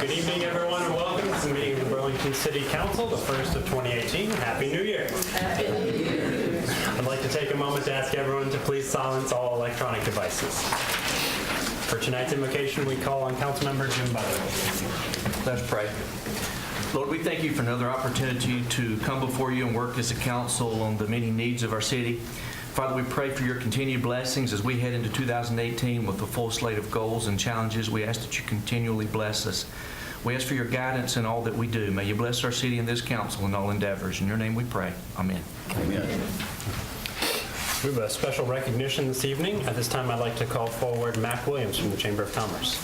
Good evening, everyone, and welcome to the meeting of the Burlington City Council, the first of 2018. Happy New Year. Happy New Year. I'd like to take a moment to ask everyone to please silence all electronic devices. For tonight's invocation, we call on Councilmember Jim Butler. Let's pray. Lord, we thank you for another opportunity to come before you and work as a council on the many needs of our city. Father, we pray for your continued blessings as we head into 2018 with a full slate of goals and challenges. We ask that you continually bless us. We ask for your guidance in all that we do. May you bless our city and this council in all endeavors. In your name we pray. Amen. Amen. We have a special recognition this evening. At this time, I'd like to call forward Mac Williams from the Chamber of Commerce.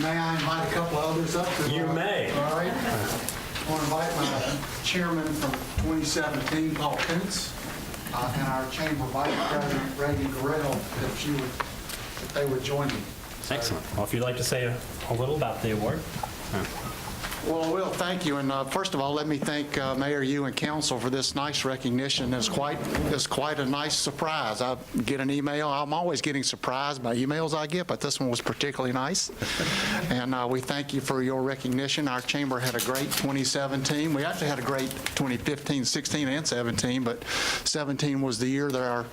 May I invite a couple others up? You may. All right. I want to invite my chairman from 2017, Paul Kuntz, and our chamber vice president, Reagan Garrell, if they would join me. Excellent. Well, if you'd like to say a little about the award. Well, I will. Thank you. And first of all, let me thank Mayor, you and council for this nice recognition. It's quite a nice surprise. I get an email. I'm always getting surprised by emails I get, but this one was particularly nice. And we thank you for your recognition. Our chamber had a great 2017. We actually had a great 2015, 16, and 17, but 17 was the year that our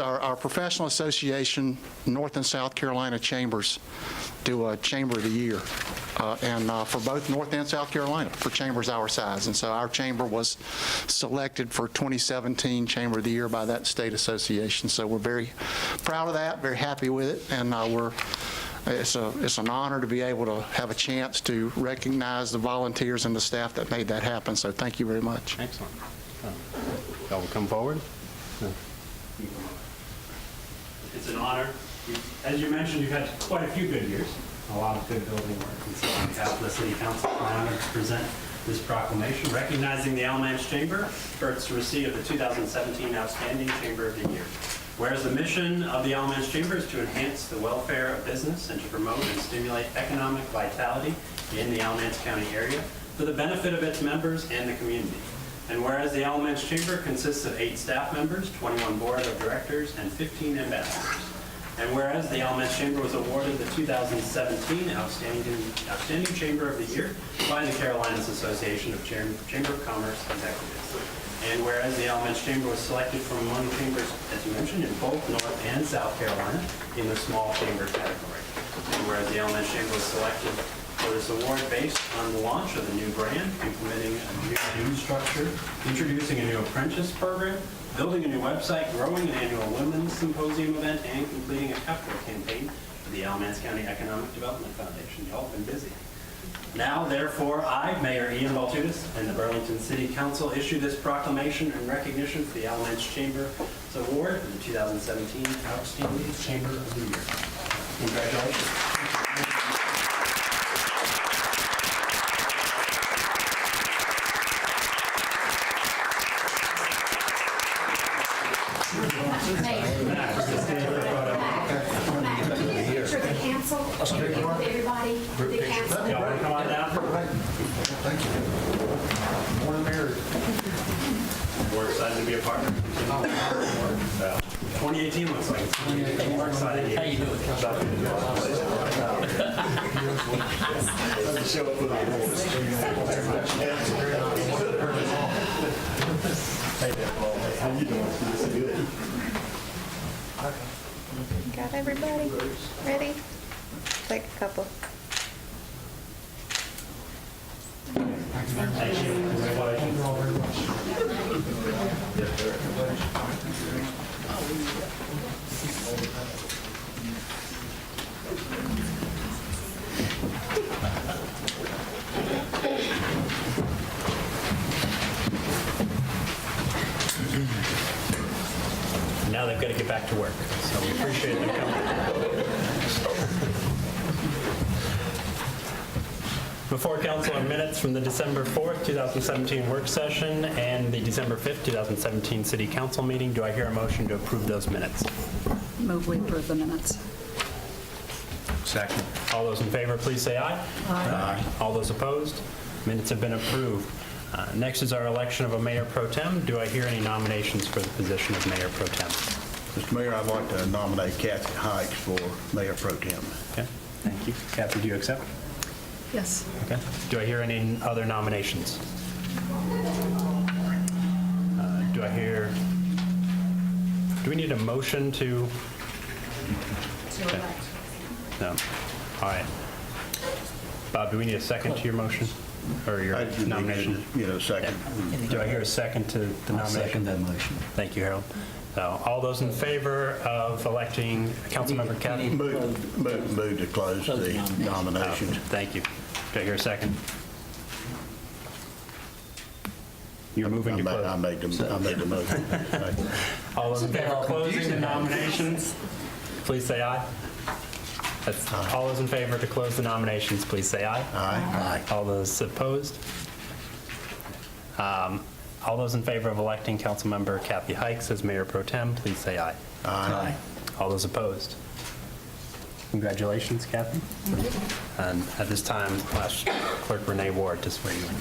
our professional association, North and South Carolina Chambers, do a Chamber of the Year. And for both North and South Carolina, for chambers our size. And so our chamber was selected for 2017 Chamber of the Year by that state association. So we're very proud of that, very happy with it, and it's an honor to be able to have a chance to recognize the volunteers and the staff that made that happen. So thank you very much. Excellent. Y'all will come forward. It's an honor. As you mentioned, you've had quite a few good years, a lot of good building work, and so on behalf of the City Council, I'm honored to present this proclamation recognizing the Alamance Chamber for its receipt of the 2017 Outstanding Chamber of the Year. Whereas the mission of the Alamance Chamber is to enhance the welfare of business and to promote and stimulate economic vitality in the Alamance County area for the benefit of its members and the community. And whereas the Alamance Chamber consists of 8 staff members, 21 board of directors, and 15 ambassadors. And whereas the Alamance Chamber was awarded the 2017 Outstanding Chamber of the Year by the Carolinas Association of Chamber of Commerce Executives. And whereas the Alamance Chamber was selected from among chambers, as you mentioned, in both North and South Carolina in the small chamber category. And whereas the Alamance Chamber was selected for this award based on the launch of the new brand, implementing a new news structure, introducing a new apprentice program, building a new website, growing an annual women's symposium event, and completing a capital campaign for the Alamance County Economic Development Foundation. Y'all have been busy. Now, therefore, I, Mayor Ian Baltutis, and the Burlington City Council issue this proclamation in recognition for the Alamance Chamber's award for the 2017 Outstanding Chamber of the Year. Congratulations. Everybody, the council. Y'all want to come on down? Thank you. Morning, Mayor. We're excited to be a partner. 2018 looks like it's more exciting. How you doing? How you doing? It's good. Got everybody ready? Take a couple. Thank you. Now they've got to get back to work, so we appreciate them coming. Before council are minutes from the December 4th, 2017 work session and the December 5th, 2017 city council meeting. Do I hear a motion to approve those minutes? Move we approve the minutes. Second. All those in favor, please say aye. Aye. All those opposed? Minutes have been approved. Next is our election of a mayor pro tem. Do I hear any nominations for the position of mayor pro tem? Mr. Mayor, I'd like to nominate Kathy Hikes for Mayor Pro Tem. Okay, thank you. Kathy, do you accept? Yes. Okay. Do I hear any other nominations? Do we need a motion to? Okay. No. All right. Bob, do we need a second to your motion or your I just nomination? need a second. Do I hear a second to the nomination? Second that motion. Thank you, Harold. So all those in favor of electing Councilmember Kathy? Move to close the nominations. Thank you. Do I hear a second? You're moving to I close. made the motion. All those in favor of closing the nominations, please say aye. All those in favor to close the nominations, please say aye. Aye. All those opposed? All those in favor of electing Councilmember Kathy Hikes as Mayor Pro Tem, please say aye. Aye. All those opposed? Congratulations, Kathy. And at this time, I'll ask Clerk Renee Ward to swear you in.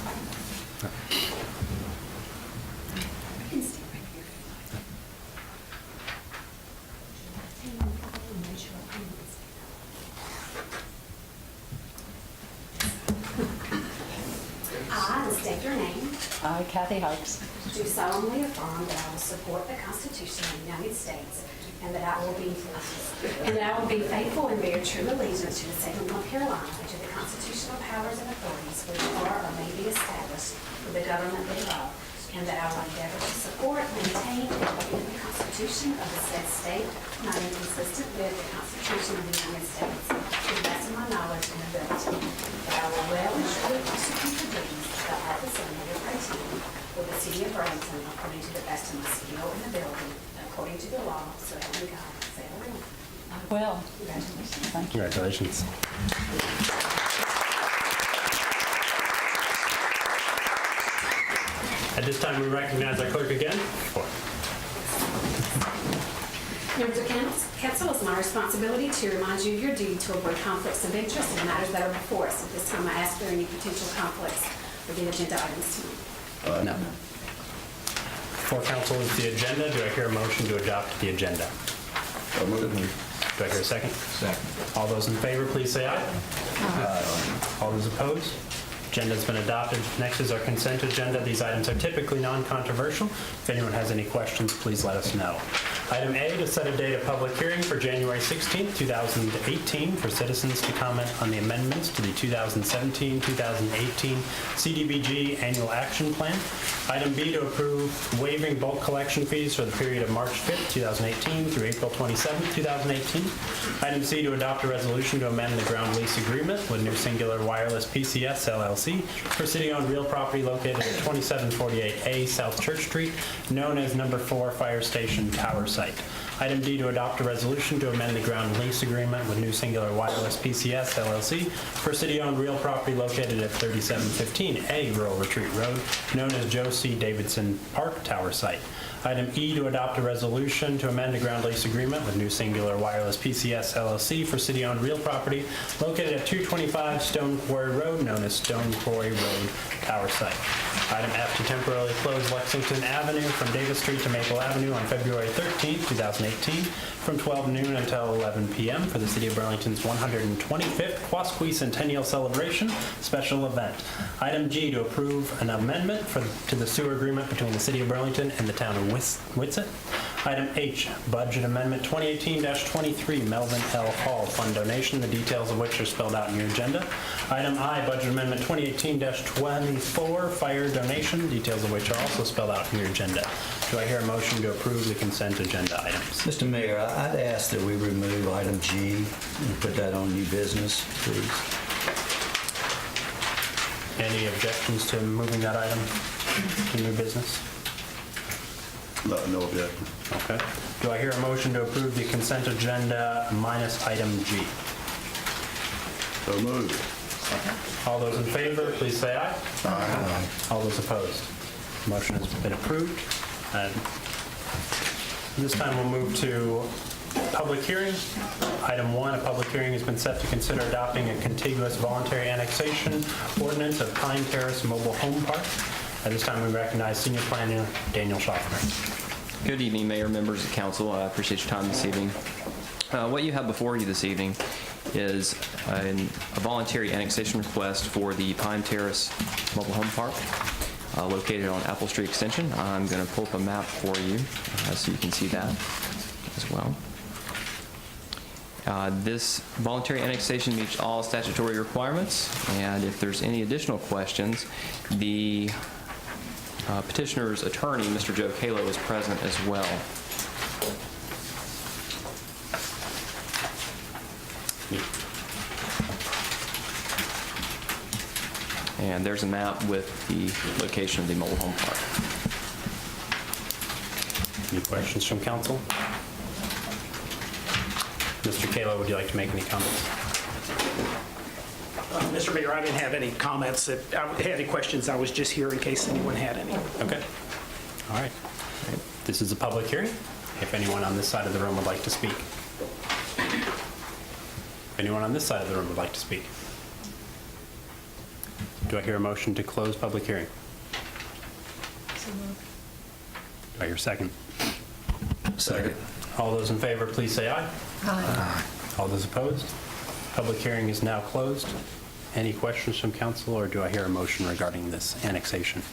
I, and state your name, I, Kathy Hikes, do solemnly affirm that I will support the Constitution of the United States and that I will be faithful and bear true allegiance to the state of North Carolina and to the constitutional powers and authorities which are or may be established for the government thereof, and that I will endeavor to support, maintain, and defend the Constitution of the said state, not inconsistent with the Constitution of the United States, to the best of my knowledge and ability. That I will well and truly execute the duties of the office of Mayor Pro Tem for the city of Burlington according to the best of my skill and ability, according to the law, so help me God. Say it will. well, Congratulations. thank you. Congratulations. At this time, we recognize our clerk again. Members of council, it's my responsibility to remind you of your duty to avoid conflicts of interest in matters that are before us. At this time, I ask for any potential conflicts with the agenda items tonight. No. For council is the agenda. Do I hear a motion to adopt the agenda? So moved. Do I hear a second? Second. All those in favor, please say aye. All those opposed? Agenda's been adopted. Next is our consent agenda. These items are typically non-controversial. If anyone has any questions, please let us know. Item A, to set a date of public hearing for January 16th, 2018, for citizens to comment on the amendments to the 2017-2018 CDBG Annual Action Plan. Item B, to approve waiving bulk collection fees for the period of March 5th, 2018 through April 27th, 2018. Item C, to adopt a resolution to amend the ground lease agreement with New Singular Wireless PCS LLC for city-owned real property located at 2748A South Church Street, known as Number 4 Fire Station Tower Site. Item D, to adopt a resolution to amend the ground lease agreement with New Singular Wireless PCS LLC for city-owned real property located at 3715A Rural Retreat Road, known as Joe C. Davidson Park Tower Site. Item E, to adopt a resolution to amend the ground lease agreement with New Singular Wireless PCS LLC for city-owned real property located at 225 Stone Quarry Road, known as Stone Quarry Road Tower Site. Item F, to temporarily close Lexington Avenue from Davis Street to Maple Avenue on February 13th, 2018, from 12 noon until 11 p.m. for the City of Burlington's 125th Quasqui Centennial Celebration special event. Item G, to approve an amendment to the sewer agreement between the City of Burlington and the town of Whitsett. Item H, budget amendment 2018-23, Melvin L. Hall fund donation, the details of which are spelled out in your agenda. Item I, budget amendment 2018-24, fire donation, details of which are also spelled out in your agenda. Do I hear a motion to approve the consent agenda items? Mr. Mayor, I'd ask that we remove item G and put that on new business, please. Any objections to moving that item to new business? No objection. Okay. Do I hear a motion to approve the consent agenda minus item G? So moved. All those in favor, please say aye. Aye. All those opposed? Motion has been approved. And this time we'll move to public hearing. Item 1, a public hearing has been set to consider adopting a contiguous voluntary annexation ordinance of Pine Terrace Mobile Home Park. At this time, we recognize Senior Planner Daniel Schaffner. Good evening, Mayor, members of council. I appreciate your time this evening. What you have before you this evening is a voluntary annexation request for the Pine Terrace Mobile Home Park located on Apple Street Extension. I'm going to pull up a map for you so you can see that as well. This voluntary annexation meets all statutory requirements, and if there's any additional questions, the petitioner's attorney, Mr. Joe Kalo, is present as well. And there's a map with the location of the mobile home park. Any questions from council? Mr. Kalo, would you like to make any comments? Mr. Mayor, I didn't have any comments. If I had any questions, I was just here in case anyone had any. Okay. All right. This is a public hearing. If anyone on this side of the room would like to speak. If anyone on this side of the room would like to speak. Do I hear a motion to close public hearing? Do I hear a second? Second. All those in favor, please say aye. Aye. All those opposed? Public hearing is now closed. Any questions from council, or do I hear a motion regarding this annexation?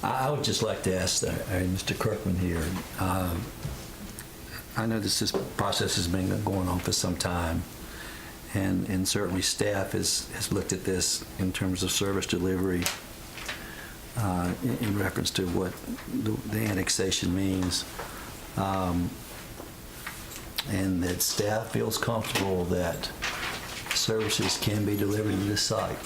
I would just like to ask Mr. Kirkman here. I know this process has been going on for some time, and certainly staff has looked at this in terms of service delivery in reference to what the annexation means, and that staff feels comfortable that services can be delivered to this site.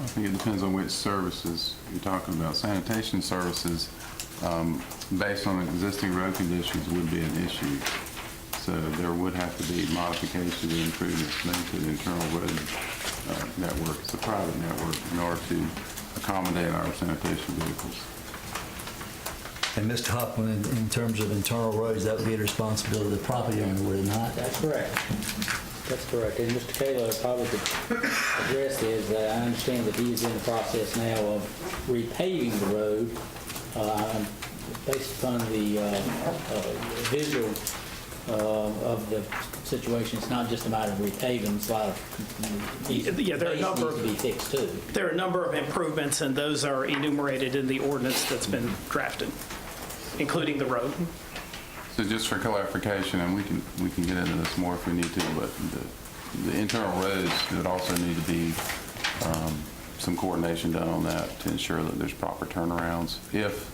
I think it depends on which services you're talking about. Sanitation services, based on existing road conditions, would be an issue. So there would have to be modifications and improvements made to the internal road network. It's a private network in order to accommodate our sanitation vehicles. And Mr. Hoffman, in terms of internal roads, that would be the responsibility of the property owner, would it not? That's correct. That's correct. And Mr. Kaler probably could address this. I understand that he is in the process now of repaving the road based upon the visual of the situation. It's not just a matter of repaving, it's a lot of There are a number needs to be fixed too. There are a number of improvements, and those are enumerated in the ordinance that's been drafted, including the road. So just for clarification, and we can get into this more if we need to, but the internal roads would also need to be some coordination done on that to ensure that there's proper turnarounds. If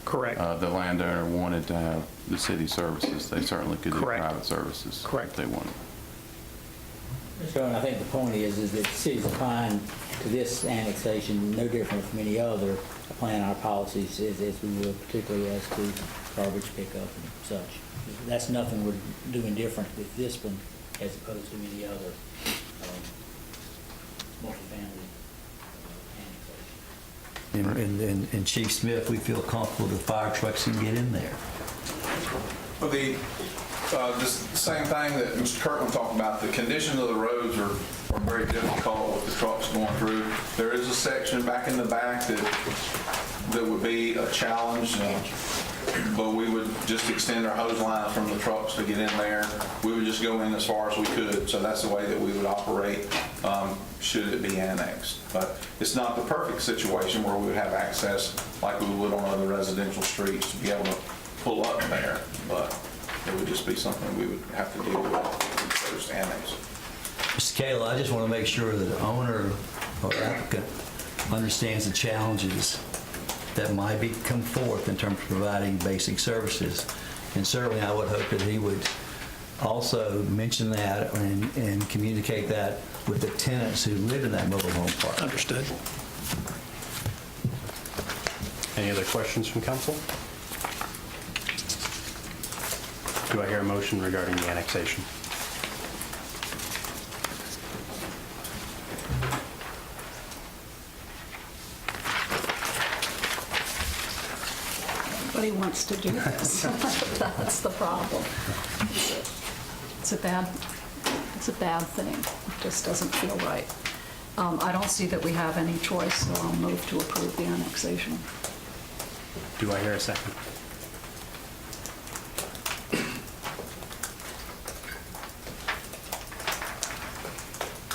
Correct. The landowner wanted to have the city services, they certainly could do Correct. private services Correct. if they wanted. Mr. Chairman, I think the point is that the city's applying to this annexation no different from any other, applying our policies as we would, particularly as to garbage pickup and such. That's nothing we're doing different with this one as opposed to any other multifamily annexation. And Chief Smith, we feel comfortable the fire trucks can get in there. Well, just the same thing that Mr. Kirkland talked about, the condition of the roads are very difficult with the trucks going through. There is a section back in the back that would be a challenge, but we would just extend our hose line from the trucks to get in there. We would just go in as far as we could, so that's the way that we would operate should it be annexed. But it's not the perfect situation where we would have access like we would on other residential streets to be able to pull up there, but it would just be something we would have to deal with if it was annexed. Mr. Kayla, I just want to make sure that the owner or applicant understands the challenges that might come forth in terms of providing basic services. And certainly I would hope that he would also mention that and communicate that with the tenants who live in that mobile home park. Understood. Any other questions from council? Do I hear a motion regarding the annexation? Nobody wants to do this. That's the problem. It's a bad thing. It just doesn't feel right. I don't see that we have any choice, so I'll move to approve the annexation. Do I hear a second?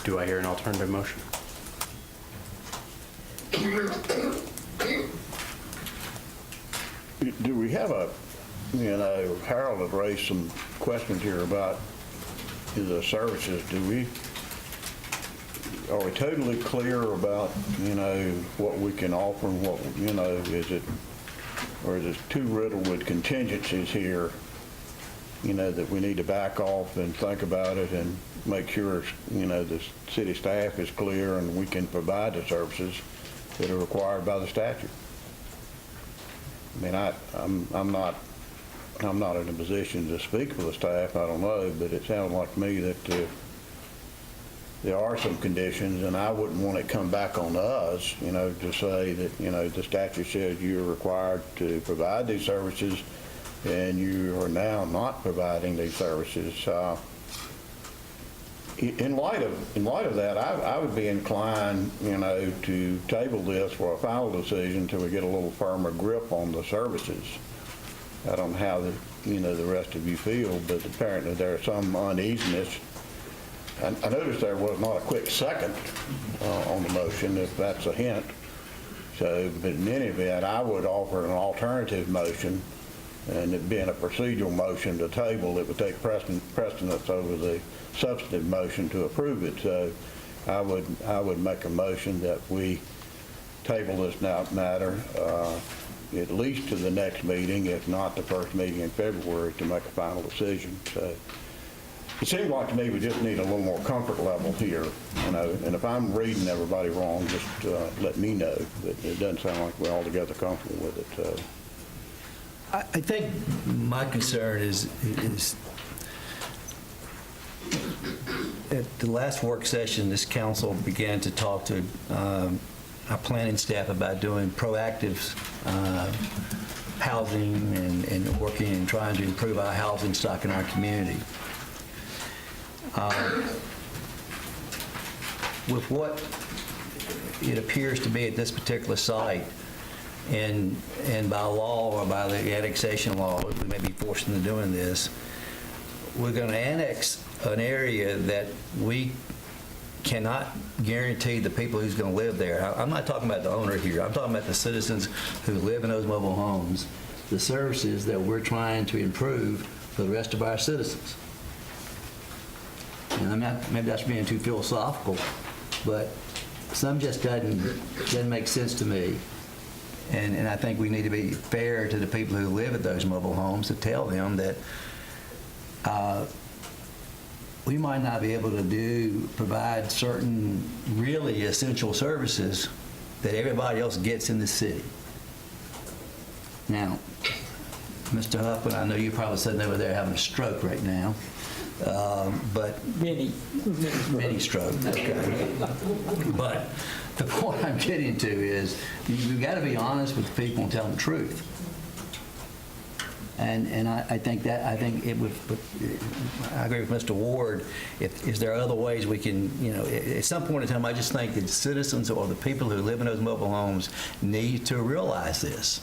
Do I hear an alternative motion? Do we have Harold had raised some questions here about the services. Are we totally clear about, what we can offer and what, or is it too riddled with contingencies here, that we need to back off and think about it and make sure, the city staff is clear and we can provide the services that are required by the statute? I mean, I'm not in a position to speak for the staff, I don't know, but it sounds like to me that there are some conditions, and I wouldn't want it come back on us, to say that, the statute says you're required to provide these services, and you are now not providing these services. In light of that, I would be inclined, to table this for a final decision until we get a little firmer grip on the services. I don't know how the rest of you feel, but apparently there's some uneasiness. I noticed there was not a quick second on the motion, if that's a hint. So, but in any event, I would offer an alternative motion, and it being a procedural motion to table, it would take precedence over the substantive motion to approve it. So I would make a motion that we table this matter at least to the next meeting, if not the first meeting in February, to make a final decision. So it seems like to me we just need a little more comfort level here, and if I'm reading everybody wrong, just let me know. But it doesn't sound like we're altogether comfortable with it. I think my concern is at the last work session, this council began to talk to our planning staff about doing proactive housing and working and trying to improve our housing stock in our community. With what it appears to be at this particular site, and by law or by the annexation law, we may be forced into doing this, we're going to annex an area that we cannot guarantee the people who's going to live there. I'm not talking about the owner here. I'm talking about the citizens who live in those mobile homes, the services that we're trying to improve for the rest of our citizens. And maybe that's being too philosophical, but some just doesn't make sense to me. And I think we need to be fair to the people who live at those mobile homes to tell them that we might not be able to provide certain really essential services that everybody else gets in the city. Now, Mr. Huffman, I know you're probably sitting over there having a stroke right now, but mini stroke. Okay. But the point I'm getting to is you've got to be honest with the people and tell them the truth. And I think it would. I agree with Mr. Ward. Is there other ways we can, at some point in time, I just think that citizens or the people who live in those mobile homes need to realize this.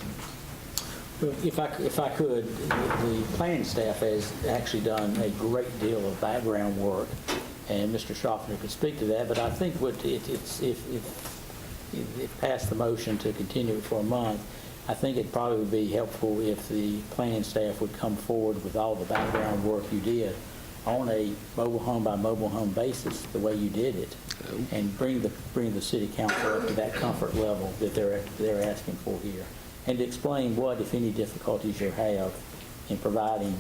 Well, if I could, the planning staff has actually done a great deal of background work, and Mr. Schaffner could speak to that. But I think if passed the motion to continue it for a month, I think it probably would be helpful if the planning staff would come forward with all the background work you did on a mobile home by mobile home basis, the way you did it, and bring the city council up to that comfort level that they're asking for here, and explain what, if any, difficulties you have in providing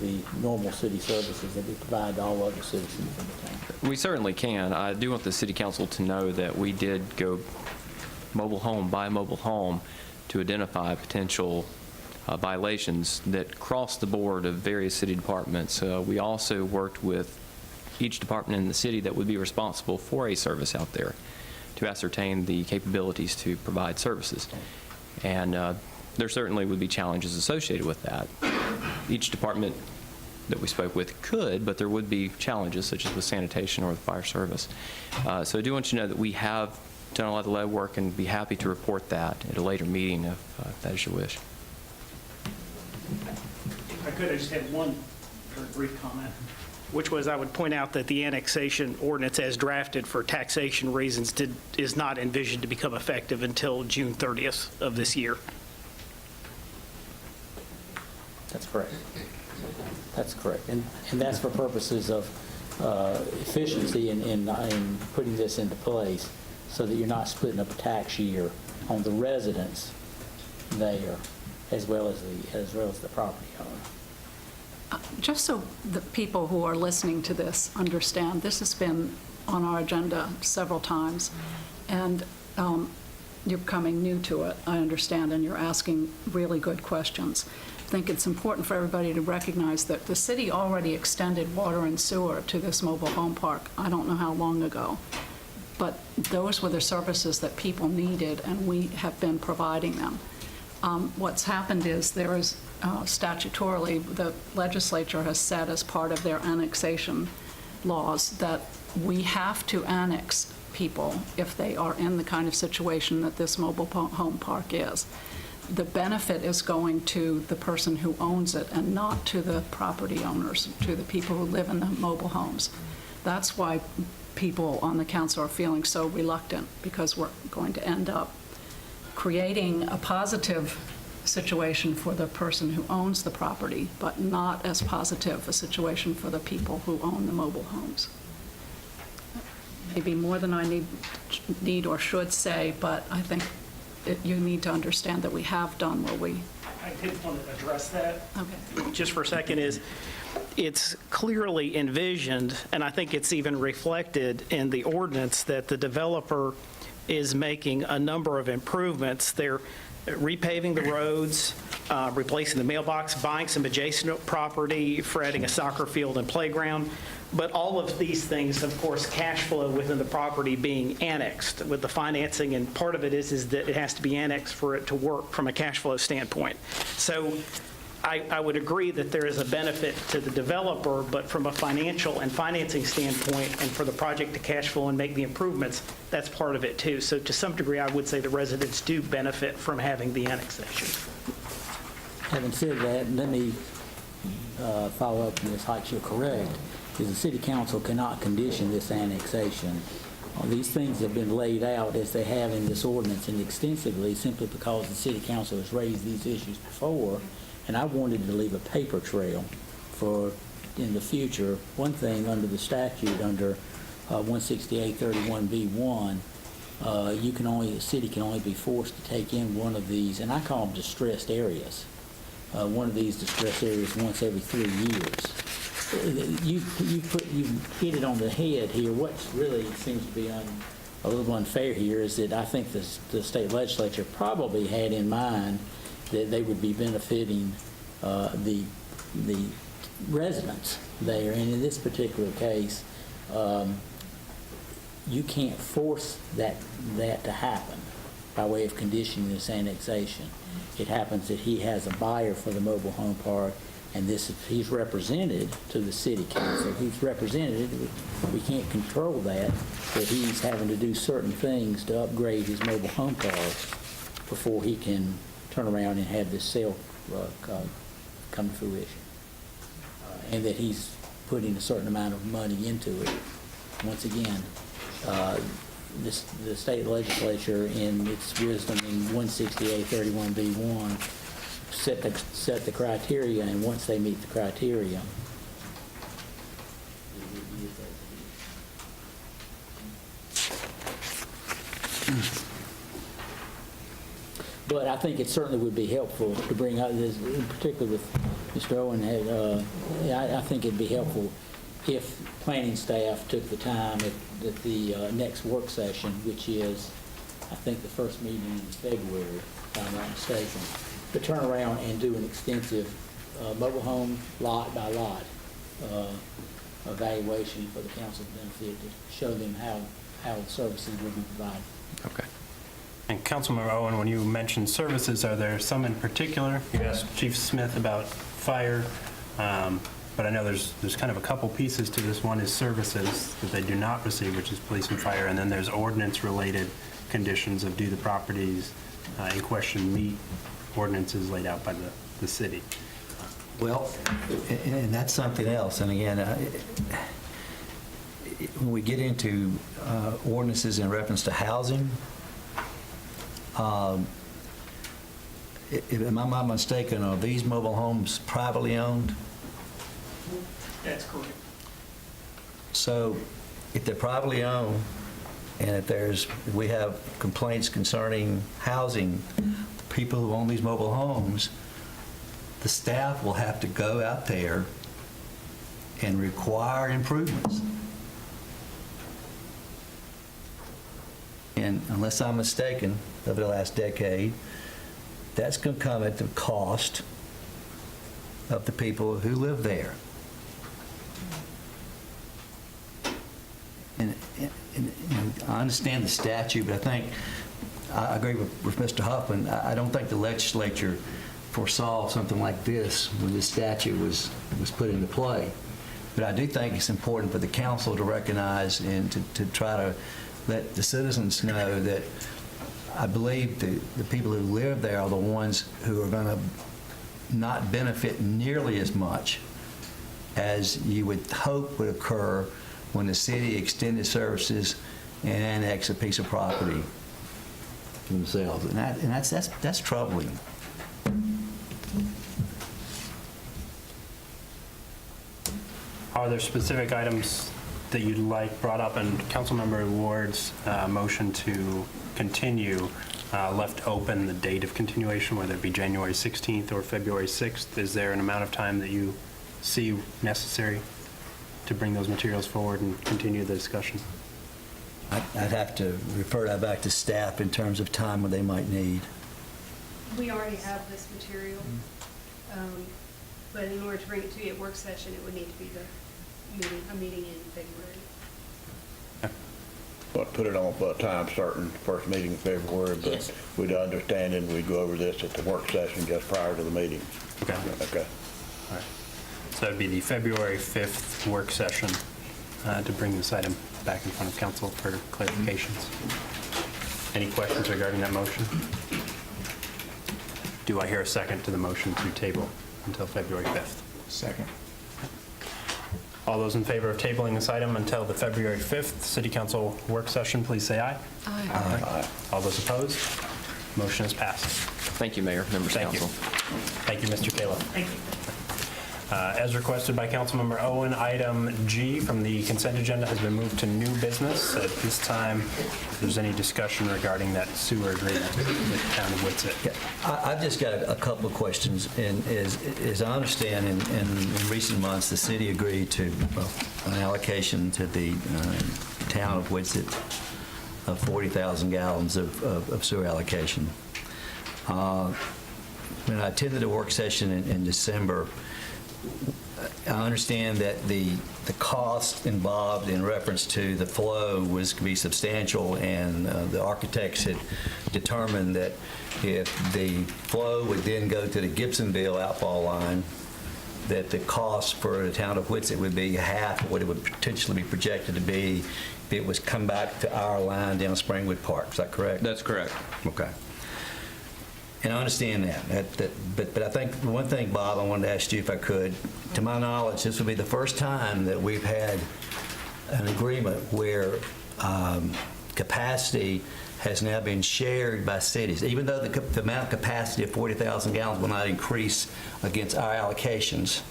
the normal city services that we provide to all other citizens in the town. We certainly can. I do want the city council to know that we did go mobile home by mobile home to identify potential violations that crossed the board of various city departments. We also worked with each department in the city that would be responsible for a service out there to ascertain the capabilities to provide services. And there certainly would be challenges associated with that. Each department that we spoke with could, but there would be challenges such as with sanitation or the fire service. So I do want you to know that we have done a lot of lead work and be happy to report that at a later meeting if that is your wish. If I could, I just have one very brief comment. which was, I would point out that the annexation ordinance as drafted for taxation reasons is not envisioned to become effective until June 30th of this year. That's correct. That's correct. And that's for purposes of efficiency in putting this into place so that you're not splitting up a tax year on the residents there as well as the property owner. Just so the people who are listening to this understand, this has been on our agenda several times, and you're becoming new to it, I understand, and you're asking really good questions. I think it's important for everybody to recognize that the city already extended water and sewer to this mobile home park, I don't know how long ago, but those were the services that people needed, and we have been providing them. What's happened is there is statutorily, the legislature has said as part of their annexation laws that we have to annex people if they are in the kind of situation that this mobile home park is. The benefit is going to the person who owns it and not to the property owners, to the people who live in the mobile homes. That's why people on the council are feeling so reluctant, because we're going to end up creating a positive situation for the person who owns the property, but not as positive a situation for the people who own the mobile homes. Maybe more than I need or should say, but I think you need to understand that we have done what we... I did want to address that. Okay. Just for a second, it's clearly envisioned, and I think it's even reflected in the ordinance, that the developer is making a number of improvements. They're repaving the roads, replacing the mailbox, buying some adjacent property for adding a soccer field and playground. But all of these things, of course, cash flow within the property being annexed with the financing, and part of it is that it has to be annexed for it to work from a cash flow standpoint. So I would agree that there is a benefit to the developer, but from a financial and financing standpoint, and for the project to cash flow and make the improvements, that's part of it too. So to some degree, I would say the residents do benefit from having the annexation. Having said that, let me follow up on Ms. Hikes. You're correct, is the city council cannot condition this annexation. These things have been laid out as they have in this ordinance and extensively, simply because the city council has raised these issues before, and I wanted to leave a paper trail for in the future. One thing under the statute, under 16831B1, the city can only be forced to take in one of these, and I call them distressed areas. One of these distressed areas once every 3 years. You hit it on the head here. What really seems to be a little unfair here is that I think the state legislature probably had in mind that they would be benefiting the residents there. And in this particular case, you can't force that to happen by way of conditioning this annexation. It happens that he has a buyer for the mobile home park, and he's represented to the city council. He's represented. We can't control that, but he's having to do certain things to upgrade his mobile home park before he can turn around and have this sale come to fruition. And that he's putting a certain amount of money into it. Once again, the state legislature, in its wisdom in 16831B1, set the criteria, and once they meet the criteria, but I think it certainly would be helpful to bring out this, in particular with Mr. Owen. I think it'd be helpful if planning staff took the time at the next work session, which is, I think, the first meeting in February, if I'm not mistaken, to turn around and do an extensive mobile home lot by lot evaluation for the council's benefit, to show them how the services will be provided. Okay. And Councilmember Owen, when you mentioned services, are there some in particular? You asked Chief Smith about fire, but I know there's kind of a couple pieces to this. One is services that they do not receive, which is police and fire, and then there's ordinance-related conditions of do the properties in question meet ordinances laid out by the city. Well, and that's something else. And again, when we get into ordinances in reference to housing, if am I mistaken, are these mobile homes privately owned? That's correct. So if they're privately owned, and if we have complaints concerning housing, the people who own these mobile homes, the staff will have to go out there and require improvements. And unless I'm mistaken, over the last decade, that's going to come at the cost of the people who live there. And I understand the statute, but I think, I agree with Mr. Huffman, I don't think the legislature foresaw something like this when this statute was put into play. But I do think it's important for the council to recognize and to try to let the citizens know that I believe the people who live there are the ones who are going to not benefit nearly as much as you would hope would occur when the city extended services and annexed a piece of property themselves. And that's troubling. Are there specific items that you'd like brought up in Councilmember Ward's motion to continue, left open the date of continuation, whether it be January 16th or February 6th? Is there an amount of time that you see necessary to bring those materials forward and continue the discussion? I'd have to refer that back to staff in terms of time when they might need. We already have this material, but in order to bring it to you at work session, it would need to be a meeting in February. But put it on for a time certain, first meeting in February, but Yes. we'd understand and we'd go over this at the work session just prior to the meeting. Okay. Okay. All right. So that'd be the February 5th work session to bring this item back in front of council for clarifications. Any questions regarding that motion? Do I hear a second to the motion to table until February 5th? Second. All those in favor of tabling this item until the February 5th City Council work session, please say aye. Aye. Aye. All those opposed? Motion is passed. Thank you, Mayor, members of Thank you. council. Thank you, Mr. Kayla. Thank you. As requested by Councilmember Owen, item G from the consent agenda has been moved to new business. At this time, if there's any discussion regarding that sewer agreement with the town of Whitsett. I've just got a couple of questions, and as I understand, in recent months, the city agreed to an allocation to the town of Whitsett of 40,000 gallons of sewer allocation. When I attended a work session in December, I understand that the cost involved in reference to the flow was going to be substantial, and the architects had determined that if the flow would then go to the Gibsonville outfall line, that the cost for the town of Whitsett would be half of what it would potentially be projected to be if it was come back to our line down Springwood Park. Is that correct? That's correct. Okay. And I understand that. But I think one thing, Bob, I wanted to ask you if I could. To my knowledge, this would be the first time that we've had an agreement where capacity has now been shared by cities. Even though the amount of capacity of 40,000 gallons will not increase against our allocations,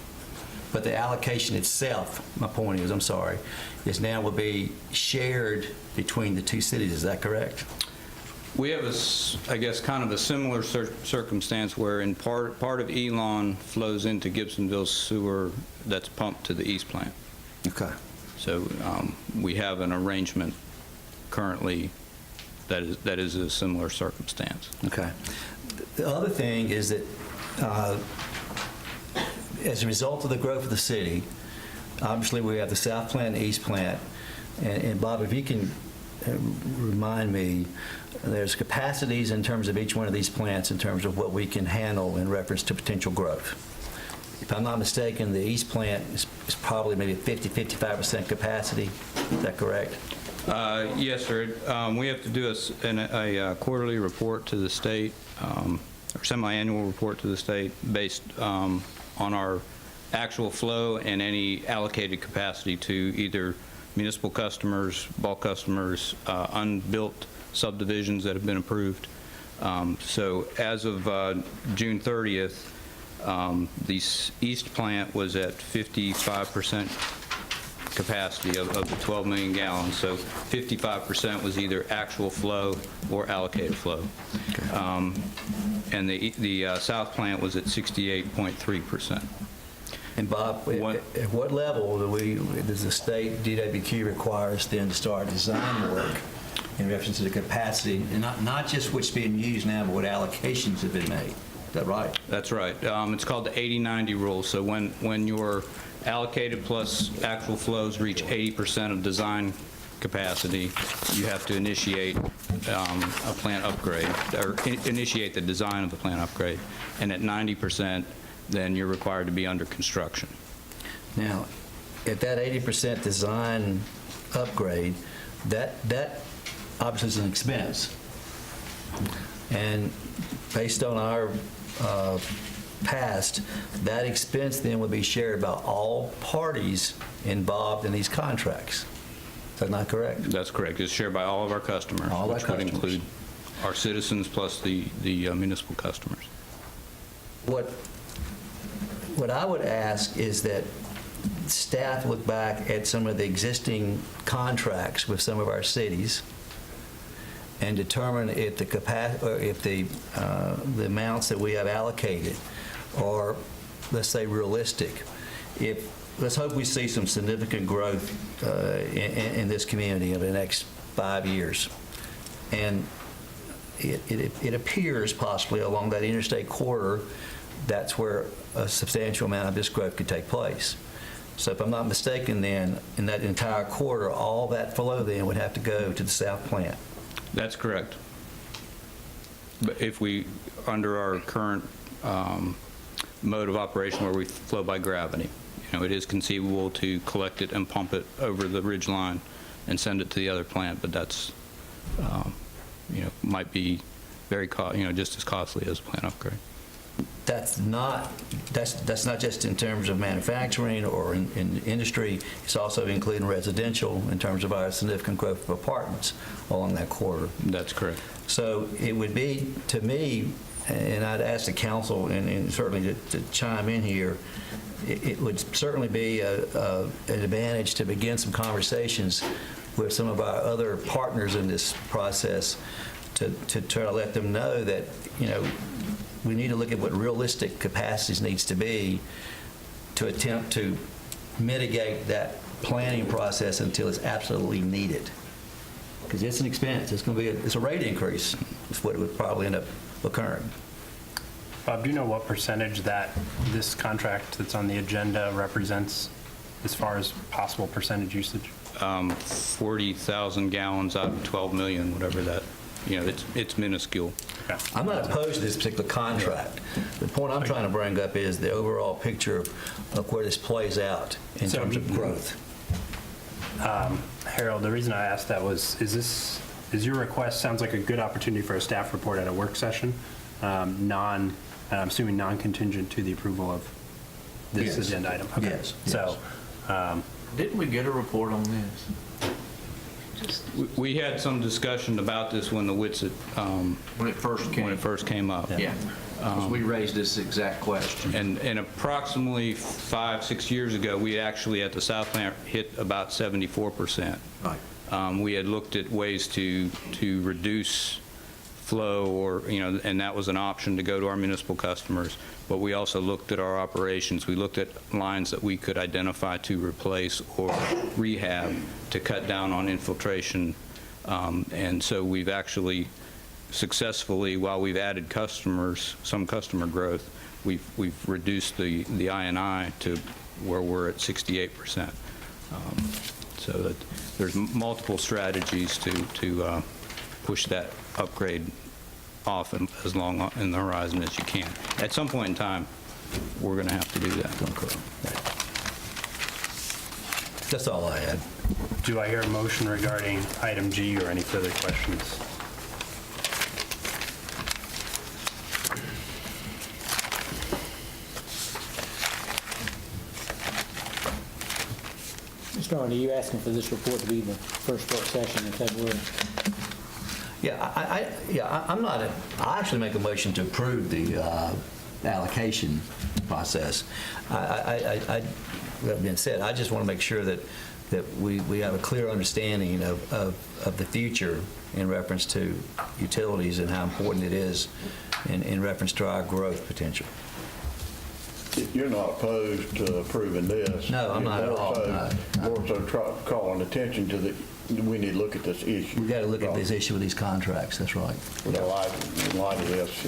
but the allocation itself, my point is, I'm sorry, is now will be shared between the two cities. Is that correct? We have, I guess, kind of a similar circumstance where in part of Elon flows into Gibsonville sewer that's pumped to the east plant. Okay. So we have an arrangement currently that is a similar circumstance. Okay. The other thing is that as a result of the growth of the city, obviously we have the south plant and east plant. And Bob, if you can remind me, there's capacities in terms of each one of these plants in terms of what we can handle in reference to potential growth. If I'm not mistaken, the east plant is probably maybe 50-55% capacity. Is that correct? Yes, sir. We have to do a quarterly report to the state, or semi-annual report to the state based on our actual flow and any allocated capacity to either municipal customers, bulk customers, unbuilt subdivisions that have been approved. So as of June 30th, the east plant was at 55% capacity of the 12 million gallons. So 55% was either actual flow or allocated flow. And the south plant was at 68.3%. And Bob, at what level does the state DWQ require us then to start design work in reference to the capacity, and not just what's being used now, but what allocations have been made? Is that right? That's right. It's called the 80-90 rule. So when your allocated plus actual flows reach 80% of design capacity, you have to initiate a plant upgrade, or initiate the design of the plant upgrade. And at 90%, then you're required to be under construction. Now, at that 80% design upgrade, that obviously is an expense. And based on our past, that expense then would be shared by all parties involved in these contracts. Is that not correct? That's correct. It's shared by all of our customers, All our which would customers. include our citizens plus the municipal customers. What I would ask is that staff look back at some of the existing contracts with some of our cities and determine if the capacity, or if the amounts that we have allocated are, let's say, realistic. Let's hope we see some significant growth in this community over the next 5 years. And it appears possibly along that interstate corridor, that's where a substantial amount of this growth could take place. So if I'm not mistaken, then in that entire corridor, all that flow then would have to go to the south plant. That's correct. But if we, under our current mode of operation where we flow by gravity, it is conceivable to collect it and pump it over the ridge line and send it to the other plant, but that's, might be very, just as costly as a plant upgrade. That's not just in terms of manufacturing or in industry. It's also including residential in terms of our significant growth of apartments along that corridor. That's correct. So it would be, to me, and I'd ask the council and certainly to chime in here, it would certainly be an advantage to begin some conversations with some of our other partners in this process to try to let them know that, we need to look at what realistic capacities needs to be to attempt to mitigate that planning process until it's absolutely needed. Because it's an expense. It's going to be it's a rate increase. It's what it would probably end up occurring. Bob, do you know what percentage that this contract that's on the agenda represents as far as possible percentage usage? 40,000 gallons out of 12 million, whatever that, it's minuscule. Okay. I'm not opposed to this particular contract. The point I'm trying to bring up is the overall picture of where this plays out in terms of growth. Harold, the reason I asked that was, is your request, sounds like a good opportunity for a staff report at a work session, I'm assuming non-contingent to the approval of this agenda item? Okay. Yes. So, Didn't we get a report on this? We had some discussion about this when the WITSET, When it first came up. Yeah, because we raised this exact question. And approximately 5-6 years ago, we actually at the South plant hit about 74%. Right. We had looked at ways to reduce flow, or and that was an option to go to our municipal customers. But we also looked at our operations. We looked at lines that we could identify to replace or rehab to cut down on infiltration. And so we've actually successfully, while we've added customers, some customer growth, we've reduced the INI to where we're at 68%. So that there's multiple strategies to push that upgrade off as long in the horizon as you can. At some point in time, we're going to have to do that. That's all I had. do I hear a motion regarding item G or any further questions? Mr. Arndt, are you asking for this report to be the first work session in February? I actually make a motion to approve the allocation process. That being said, I just want to make sure that we have a clear understanding of the future in reference to utilities and how important it is in reference to our growth potential. You're not opposed to approving this? No, I'm not at all. More so calling attention to we need to look at this issue. We've got to look at this issue with these contracts, that's right. In light of this,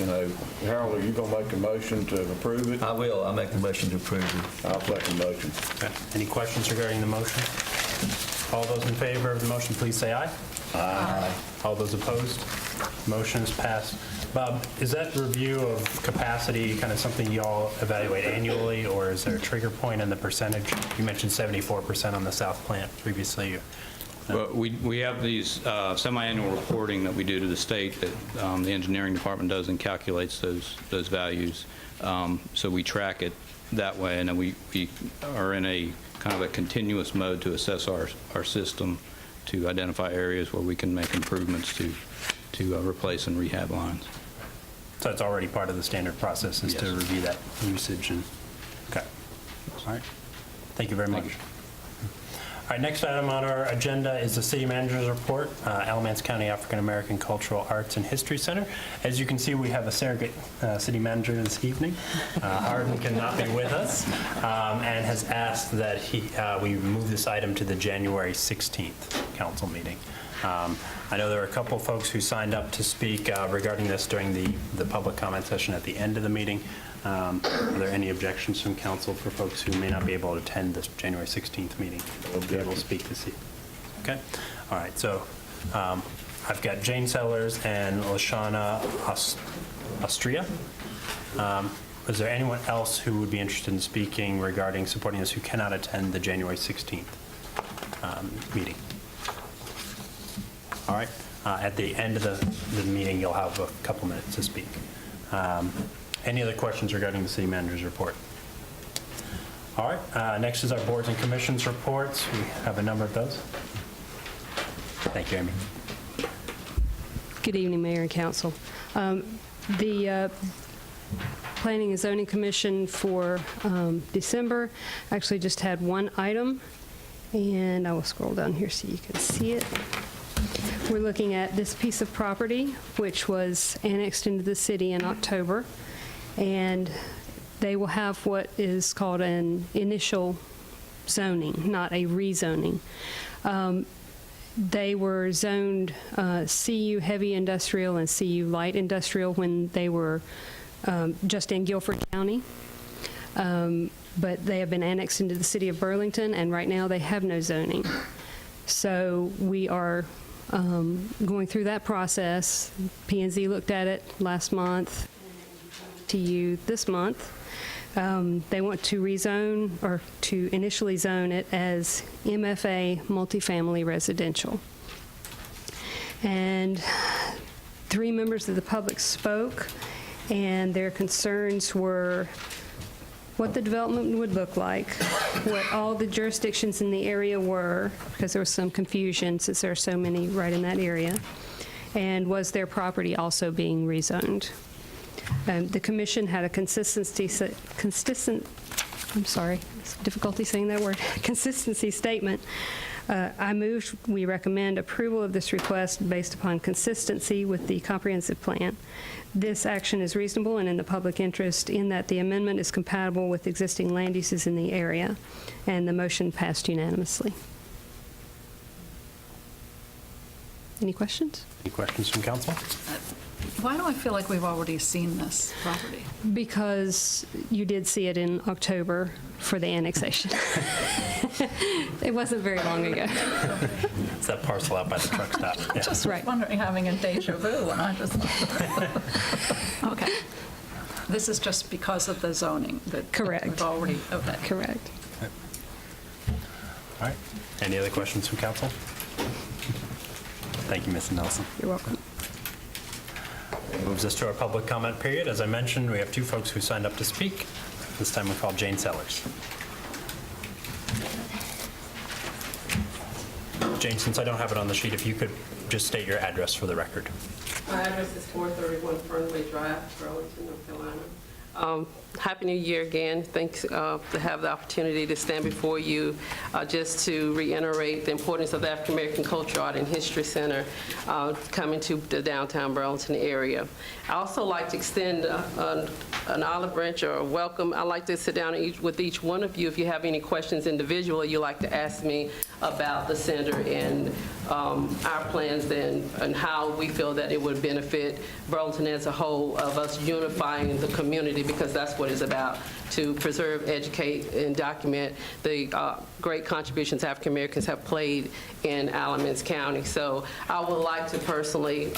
Harold, are you going to make a motion to approve it? I will. I'll make the motion to approve it. I'll second the motion. Okay. Any questions regarding the motion? All those in favor of the motion, please say aye. Aye. All those opposed? Motion is passed. Bob, is that review of capacity kind of something y'all evaluate annually, or is there a trigger point in the percentage? You mentioned 74% on the south plant previously. But we have these semi-annual reporting that we do to the state that the engineering department does and calculates those values. So we track it that way, and then we are in a kind of a continuous mode to assess our system to identify areas where we can make improvements to replace and rehab lines. So it's already part of the standard process is to review that usage and, okay. All right. Thank you very much. All right, next item on our agenda is the City Manager's Report, Alamance County African American Cultural Arts and History Center. As you can see, we have a surrogate city manager this evening. Hardin cannot be with us and has asked that we move this item to the January 16th council meeting. I know there are a couple folks who signed up to speak regarding this during the public comment session at the end of the meeting. Are there any objections from council for folks who may not be able to attend this January 16th meeting? We'll be able to speak this evening. Okay? All right, so I've got Jane Sellers and Lashana Austria. Is there anyone else who would be interested in speaking regarding supporting this who cannot attend the January 16th meeting? All right. At the end of the meeting, you'll have a couple minutes to speak. Any other questions regarding the city manager's report? All right. Next is our boards and commissions reports. We have a number of those. Thank you, Amy. Good evening, Mayor and Council. The Planning and Zoning Commission for December actually just had one item, and I will scroll down here so you can see it. We're looking at this piece of property, which was annexed into the city in October, and they will have what is called an initial zoning, not a rezoning. They were zoned CU heavy industrial and CU light industrial when they were just in Guilford County. But they have been annexed into the city of Burlington, and right now they have no zoning. So we are going through that process. P&Z looked at it last month, to you this month. They want to rezone, or to initially zone it as MFA multifamily residential. And 3 members of the public spoke, and their concerns were what the development would look like, what all the jurisdictions in the area were, because there was some confusion since there are so many right in that area, and was their property also being rezoned. The commission had a consistency statement. I move we recommend approval of this request based upon consistency with the comprehensive plan. This action is reasonable and in the public interest in that the amendment is compatible with existing land uses in the area, and the motion passed unanimously. Any questions? Any questions from council? Why do I feel like we've already seen this property? Because you did see it in October for the annexation. It wasn't very long ago. It's that parcel out by the truck stop. I'm just wondering, having a deja vu, and I just okay. This is just because of the zoning that Correct. We've already, okay. Correct. All right. Any other questions from council? Thank you, Ms. Nelson. You're welcome. Moves us to our public comment period. As I mentioned, we have 2 folks who signed up to speak. This time we call Jane Sellers. Jane, since I don't have it on the sheet, if you could just state your address for the record. My address is 431 Fernley Drive, Burlington, North Carolina. Happy New Year again. Thanks to have the opportunity to stand before you just to reiterate the importance of the African American Culture, Art, and History Center coming to the downtown Burlington area. I also like to extend an olive branch or a welcome. I'd like to sit down with each one of you if you have any questions individually you'd like to ask me about the center and our plans and how we feel that it would benefit Burlington as a whole, of us unifying the community, because that's what it's about, to preserve, educate, and document the great contributions African Americans have played in Alamance County. So I would like to personally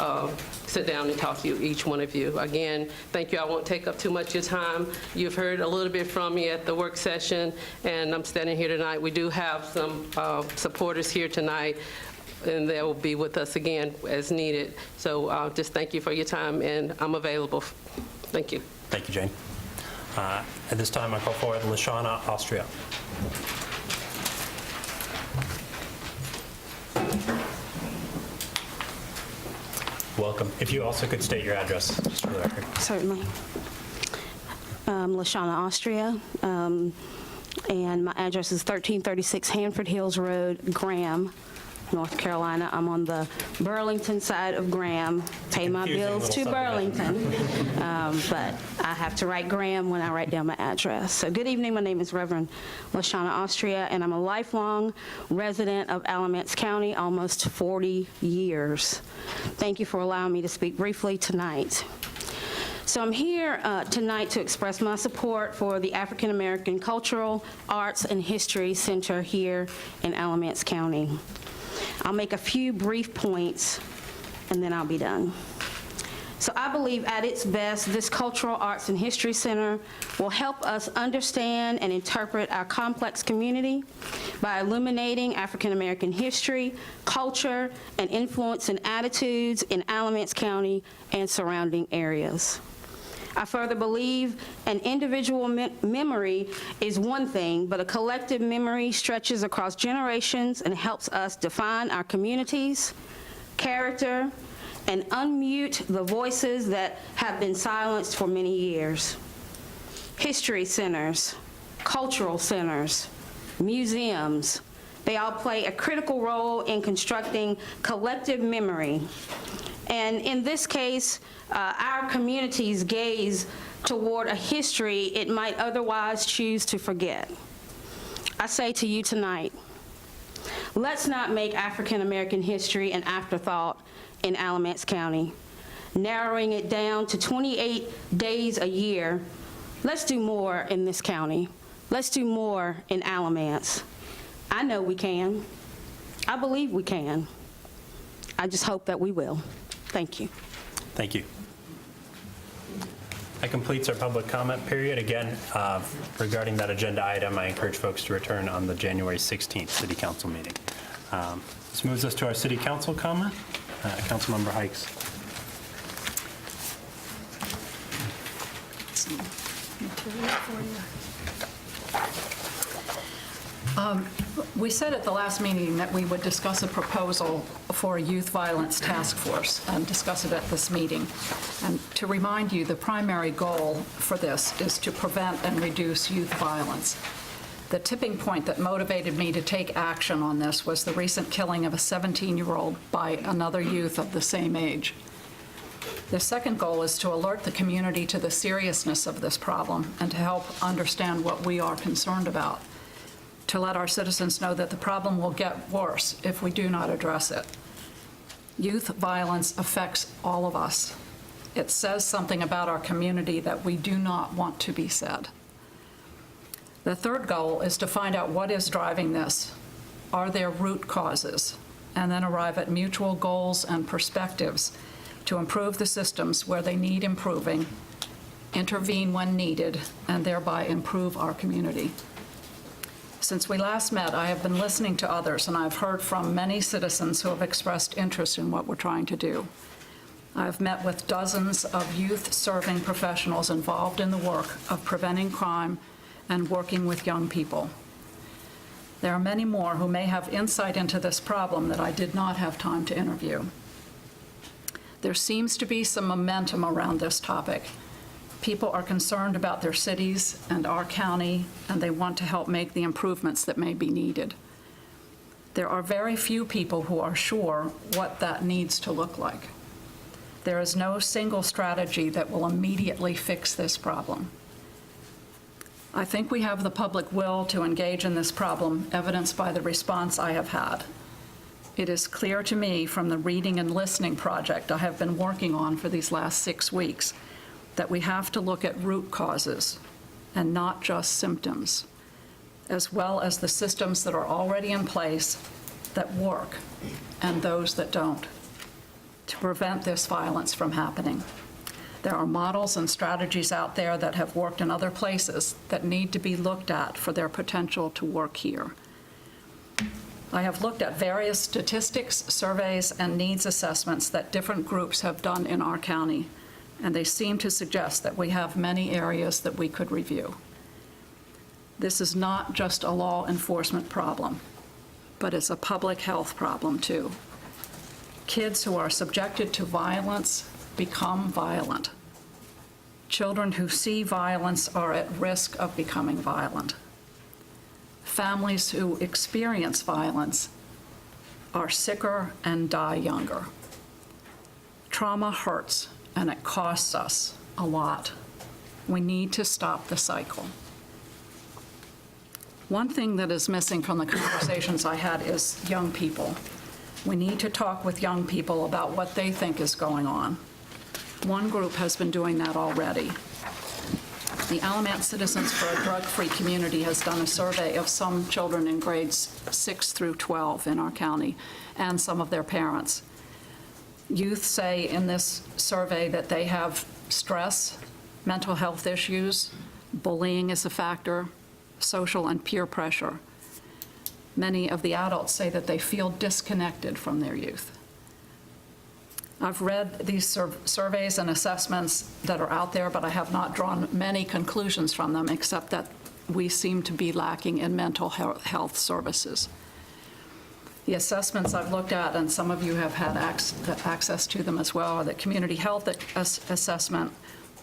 sit down and talk to you, each one of you. Again, thank you. I won't take up too much of your time. You've heard a little bit from me at the work session, and I'm standing here tonight. We do have some supporters here tonight, and they will be with us again as needed. So just thank you for your time, and I'm available. Thank you. Thank you, Jane. At this time, I call forward Lashana Austria. Welcome. If you also could state your address, just for the record. Certainly. Lashana Austria, and my address is 1336 Hanford Hills Road, Graham, North Carolina. I'm on the Burlington side of Graham. Pay my bills to Burlington, but I have to write Graham when I write down my address. So good evening. My name is Reverend Lashana Austria, and I'm a lifelong resident of Alamance County, almost 40 years. Thank you for allowing me to speak briefly tonight. So I'm here tonight to express my support for the African American Cultural, Arts, and History Center here in Alamance County. I'll make a few brief points, and then I'll be done. So I believe at its best, this Cultural Arts and History Center will help us understand and interpret our complex community by illuminating African American history, culture, and influence and attitudes in Alamance County and surrounding areas. I further believe an individual memory is one thing, but a collective memory stretches across generations and helps us define our communities, character, and unmute the voices that have been silenced for many years. History centers, cultural centers, museums, they all play a critical role in constructing collective memory. And in this case, our communities gaze toward a history it might otherwise choose to forget. I say to you tonight, let's not make African American history an afterthought in Alamance County. Narrowing it down to 28 days a year, let's do more in this county. Let's do more in Alamance. I know we can. I believe we can. I just hope that we will. Thank you. Thank you. That completes our public comment period. Again, regarding that agenda item, I encourage folks to return on the January 16th City Council meeting. This moves us to our City Council comment. Councilmember Hikes. We said at the last meeting that we would discuss a proposal for a youth violence task force and discuss it at this meeting. And to remind you, the primary goal for this is to prevent and reduce youth violence. The tipping point that motivated me to take action on this was the recent killing of a 17-year-old by another youth of the same age. The second goal is to alert the community to the seriousness of this problem and to help understand what we are concerned about, to let our citizens know that the problem will get worse if we do not address it. Youth violence affects all of us. It says something about our community that we do not want to be said. The third goal is to find out what is driving this. Are there root causes? And then arrive at mutual goals and perspectives to improve the systems where they need improving, intervene when needed, and thereby improve our community. Since we last met, I have been listening to others, and I've heard from many citizens who have expressed interest in what we're trying to do. I've met with dozens of youth-serving professionals involved in the work of preventing crime and working with young people. There are many more who may have insight into this problem that I did not have time to interview. There seems to be some momentum around this topic. People are concerned about their cities and our county, and they want to help make the improvements that may be needed. There are very few people who are sure what that needs to look like. There is no single strategy that will immediately fix this problem. I think we have the public will to engage in this problem, evidenced by the response I have had. It is clear to me from the reading and listening project I have been working on for these last 6 weeks that we have to look at root causes and not just symptoms, as well as the systems that are already in place that work and those that don't, to prevent this violence from happening. There are models and strategies out there that have worked in other places that need to be looked at for their potential to work here. I have looked at various statistics, surveys, and needs assessments that different groups have done in our county, and they seem to suggest that we have many areas that we could review. This is not just a law enforcement problem, but it's a public health problem too. Kids who are subjected to violence become violent. Children who see violence are at risk of becoming violent. Families who experience violence are sicker and die younger. Trauma hurts, and it costs us a lot. We need to stop the cycle. One thing that is missing from the conversations I had is young people. We need to talk with young people about what they think is going on. One group has been doing that already. The Alamance Citizens for a Drug-Free Community has done a survey of some children in grades 6 through 12 in our county and some of their parents. Youth say in this survey that they have stress, mental health issues, bullying is a factor, social and peer pressure. Many of the adults say that they feel disconnected from their youth. I've read these surveys and assessments that are out there, but I have not drawn many conclusions from them, except that we seem to be lacking in mental health services. The assessments I've looked at, and some of you have had access to them as well, are the community health assessment,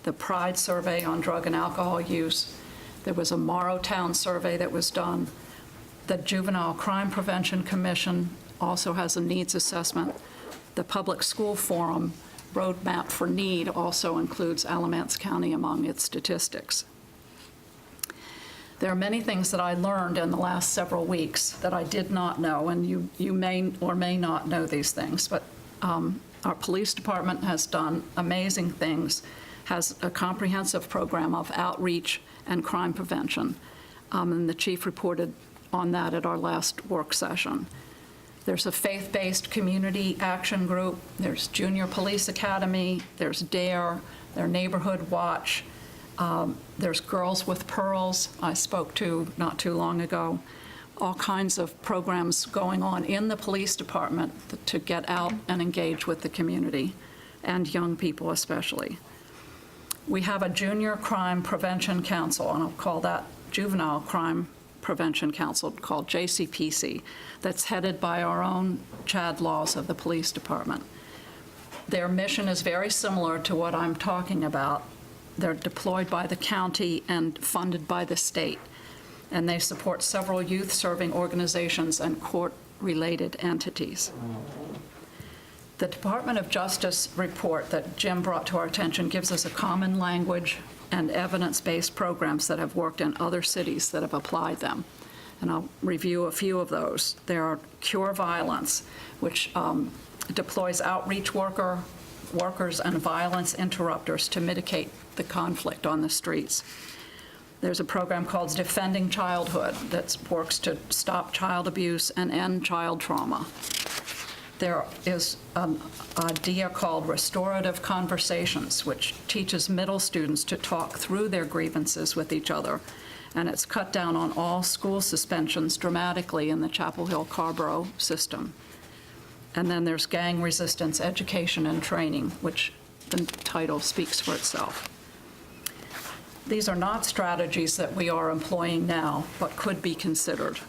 the Pride survey on drug and alcohol use. There was a Morrowtown survey that was done. The Juvenile Crime Prevention Commission also has a needs assessment. The Public School Forum Roadmap for Need also includes Alamance County among its statistics. There are many things that I learned in the last several weeks that I did not know, and you may or may not know these things, but our police department has done amazing things, has a comprehensive program of outreach and crime prevention, and the chief reported on that at our last work session. There's a faith-based community action group, there's Junior Police Academy, there's DARE, their Neighborhood Watch, there's Girls with Pearls I spoke to not too long ago. All kinds of programs going on in the police department to get out and engage with the community, and young people especially. We have a Junior Crime Prevention Council, and I'll call that Juvenile Crime Prevention Council, called JCPC, that's headed by our own Chad Laws of the police department. Their mission is very similar to what I'm talking about. They're deployed by the county and funded by the state, and they support several youth-serving organizations and court-related entities. The Department of Justice report that Jim brought to our attention gives us a common language and evidence-based programs that have worked in other cities that have applied them. And I'll review a few of those. There are Cure Violence, which deploys outreach workers and violence interrupters to mitigate the conflict on the streets. There's a program called Defending Childhood that works to stop child abuse and end child trauma. There is an idea called Restorative Conversations, which teaches middle students to talk through their grievances with each other, and it's cut down on all school suspensions dramatically in the Chapel Hill-Carborough system. And then there's Gang Resistance Education and Training, which the title speaks for itself. These are not strategies that we are employing now, but could be considered.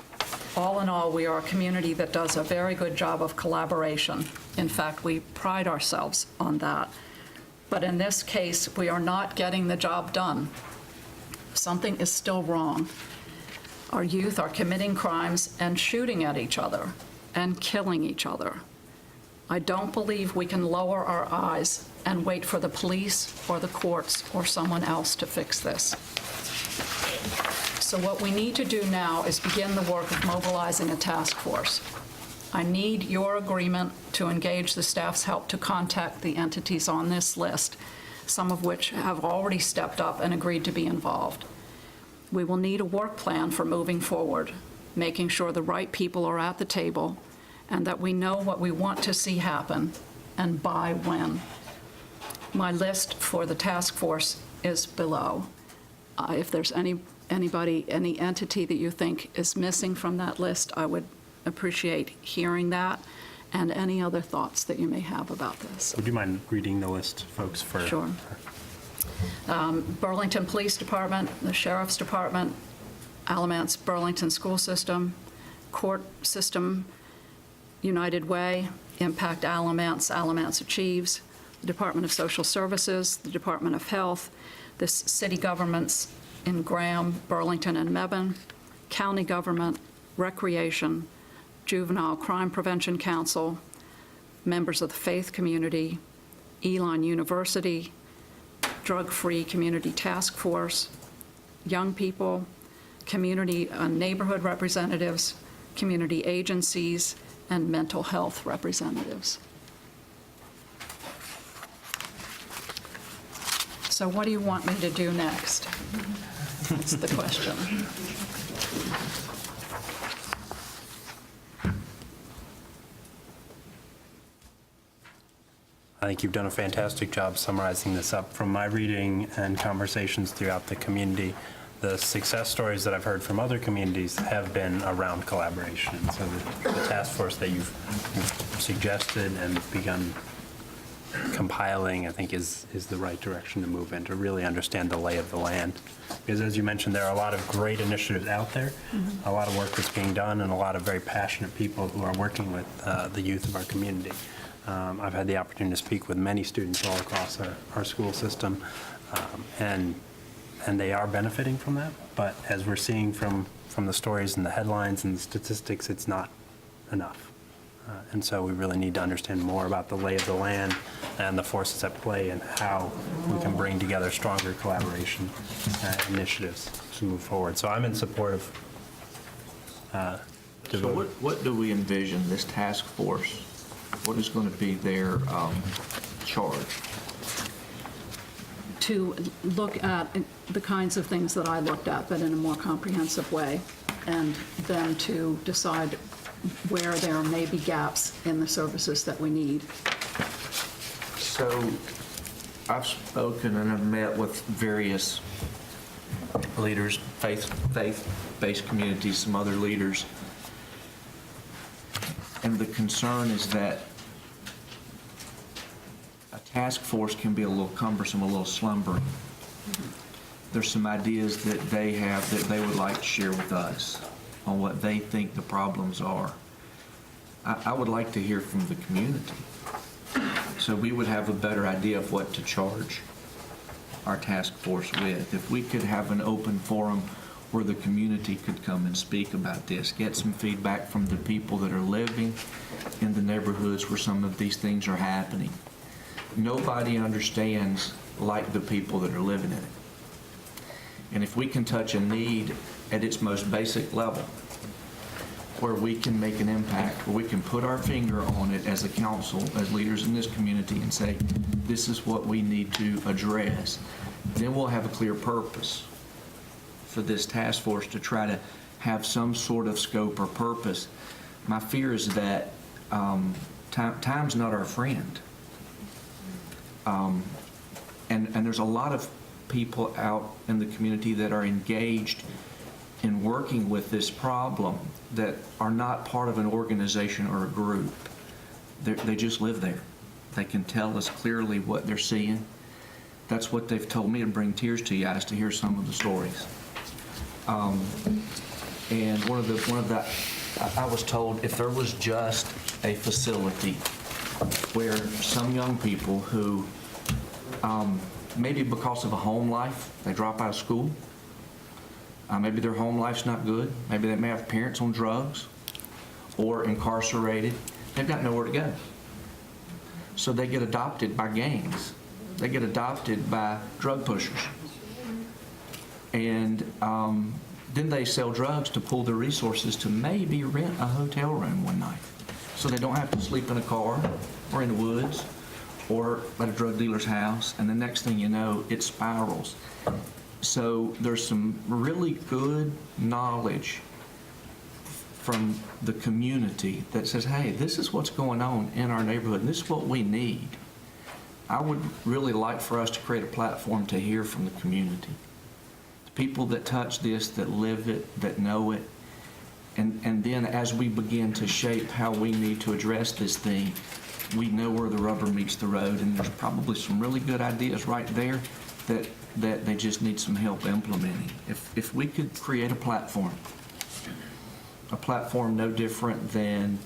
all in all, we are a community that does a very good job of collaboration. In fact, we pride ourselves on that. But in this case, we are not getting the job done. Something is still wrong. Our youth are committing crimes and shooting at each other and killing each other. I don't believe we can lower our eyes and wait for the police or the courts or someone else to fix this. So what we need to do now is begin the work of mobilizing a task force. I need your agreement to engage the staff's help to contact the entities on this list, some of which have already stepped up and agreed to be involved. We will need a work plan for moving forward, making sure the right people are at the table and that we know what we want to see happen and by when. My list for the task force is below. If there's any entity that you think is missing from that list, I would appreciate hearing that and any other thoughts that you may have about this. Would you mind reading the list, folks, for? Sure. Burlington Police Department, the Sheriff's Department, Alamance Burlington School System, Court System, United Way, Impact Alamance, Alamance Achieves, the Department of Social Services, the Department of Health, the city governments in Graham, Burlington, and Mebane, county government, recreation, Juvenile Crime Prevention Council, members of the faith community, Elon University, Drug-Free Community Task Force, young people, community and neighborhood representatives, community agencies, and mental health representatives. So what do you want me to do next? That's the question. I think you've done a fantastic job summarizing this up. From my reading and conversations throughout the community, the success stories that I've heard from other communities have been around collaboration. So the task force that you've suggested and begun compiling, I think, is the right direction to move in, to really understand the lay of the land. Because as you mentioned, there are a lot of great initiatives out there, a lot of work that's being done, and a lot of very passionate people who are working with the youth of our community. I've had the opportunity to speak with many students all across our school system, and they are benefiting from that. But as we're seeing from the stories and the headlines and the statistics, it's not enough. And so we really need to understand more about the lay of the land and the forces at play and how we can bring together stronger collaboration initiatives to move forward. So I'm in support of So what do we envision this task force? What is going to be their charge? To look at the kinds of things that I looked at, but in a more comprehensive way, and then to decide where there may be gaps in the services that we need. So I've spoken and I've met with various leaders, faith-based communities, some other leaders, and the concern is that a task force can be a little cumbersome, a little slumbering. There's some ideas that they have that they would like to share with us on what they think the problems are. I would like to hear from the community, so we would have a better idea of what to charge our task force with. If we could have an open forum where the community could come and speak about this, get some feedback from the people that are living in the neighborhoods where some of these things are happening. Nobody understands like the people that are living in it. And if we can touch a need at its most basic level, where we can make an impact, where we can put our finger on it as a council, as leaders in this community, and say, this is what we need to address, then we'll have a clear purpose for this task force to try to have some sort of scope or purpose. My fear is that time's not our friend. And there's a lot of people out in the community that are engaged in working with this problem that are not part of an organization or a group. They just live there. They can tell us clearly what they're seeing. That's what they've told me, to bring tears to your eyes to hear some of the stories. And one of the I was told if there was just a facility where some young people who, maybe because of a home life, they drop out of school, maybe their home life's not good, maybe they may have parents on drugs or incarcerated, they've got nowhere to go. So they get adopted by gangs. They get adopted by drug pushers. And then they sell drugs to pool their resources to maybe rent a hotel room one night. So they don't have to sleep in a car or in the woods or at a drug dealer's house. And the next thing you know, it spirals. So there's some really good knowledge from the community that says, hey, this is what's going on in our neighborhood, and this is what we need. I would really like for us to create a platform to hear from the community. The people that touch this, that live it, that know it, and then as we begin to shape how we need to address this thing, we know where the rubber meets the road, and there's probably some really good ideas right there that they just need some help implementing. If we could create a platform no different than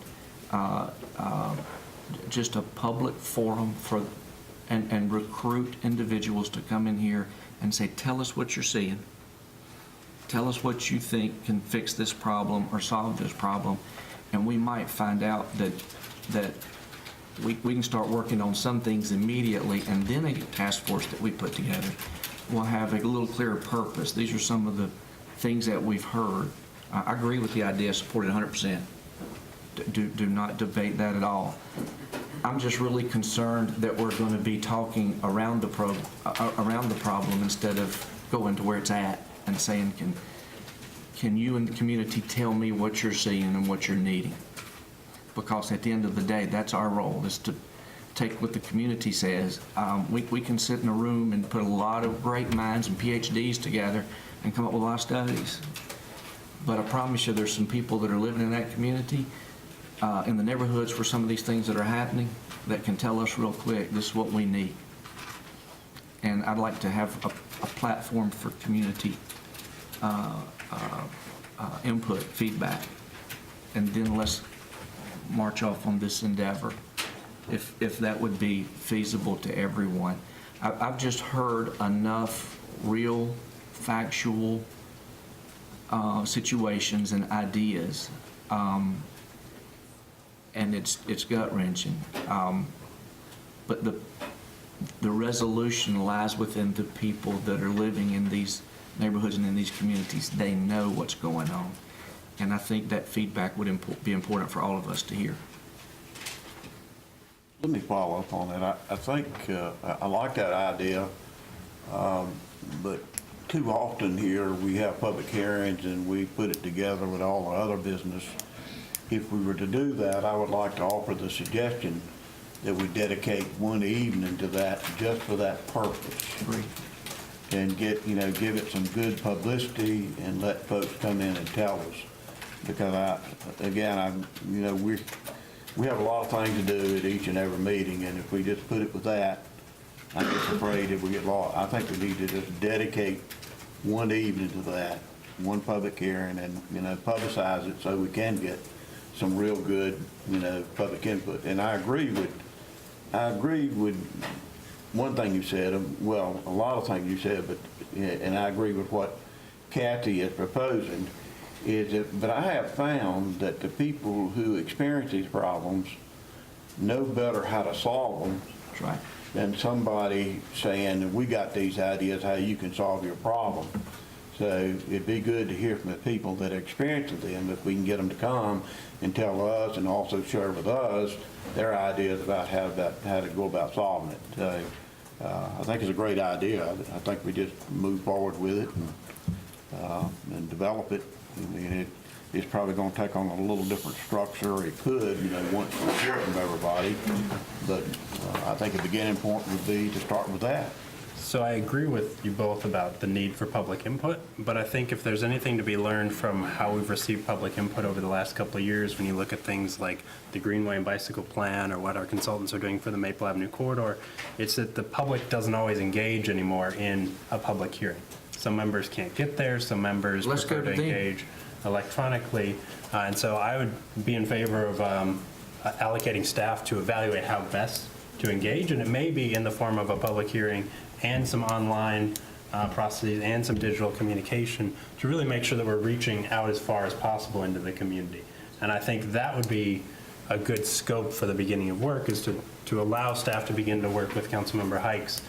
just a public forum for and recruit individuals to come in here and say, tell us what you're seeing. Tell us what you think can fix this problem or solve this problem. And we might find out that we can start working on some things immediately, and then a task force that we put together will have a little clearer purpose. These are some of the things that we've heard. I agree with the idea, support it 100%. Do not debate that at all. I'm just really concerned that we're going to be talking around the problem instead of going to where it's at and saying, can you in the community tell me what you're seeing and what you're needing? Because at the end of the day, that's our role, is to take what the community says. We can sit in a room and put a lot of great minds and PhDs together and come up with a lot of studies. But I promise you there's some people that are living in that community, in the neighborhoods where some of these things that are happening, that can tell us real quick, this is what we need. And I'd like to have a platform for community input, feedback, and then let's march off on this endeavor, if that would be feasible to everyone. I've just heard enough real, factual situations and ideas, and it's gut-wrenching. But the resolution lies within the people that are living in these neighborhoods and in these communities. They know what's going on, and I think that feedback would be important for all of us to hear. Let me follow up on that. I think I like that idea, but too often here we have public hearings and we put it together with all the other business. If we were to do that, I would like to offer the suggestion that we dedicate one evening to that, just for that purpose. Agreed. And give it some good publicity and let folks come in and tell us. Because we have a lot of things to do at each and every meeting, and if we just put it with that, I'm just afraid that we get lost. I think we need to just dedicate one evening to that, one public hearing, and publicize it so we can get some real good public input. And I agree with one thing you said, well, a lot of things you said, and I agree with what Kathy is proposing. But I have found that the people who experience these problems know better how to solve them. That's right. Than somebody saying, we got these ideas how you can solve your problem. So it'd be good to hear from the people that are experiencing them, if we can get them to come and tell us and also share with us their ideas about how to go about solving it. So I think it's a great idea. I think we just move forward with it and develop it. I mean, it's probably going to take on a little different structure. It could, once we hear from everybody. But I think a beginning point would be to start with that. So I agree with you both about the need for public input, but I think if there's anything to be learned from how we've received public input over the last couple of years, when you look at things like the Greenway and Bicycle Plan or what our consultants are doing for the Maple Avenue Corridor, it's that the public doesn't always engage anymore in a public hearing. Some members can't get there, some members prefer to engage electronically. And so I would be in favor of allocating staff to evaluate how best to engage, and it may be in the form of a public hearing and some online processes and some digital communication to really make sure that we're reaching out as far as possible into the community. And I think that would be a good scope for the beginning of work, is to allow staff to begin to work with Councilmember Hikes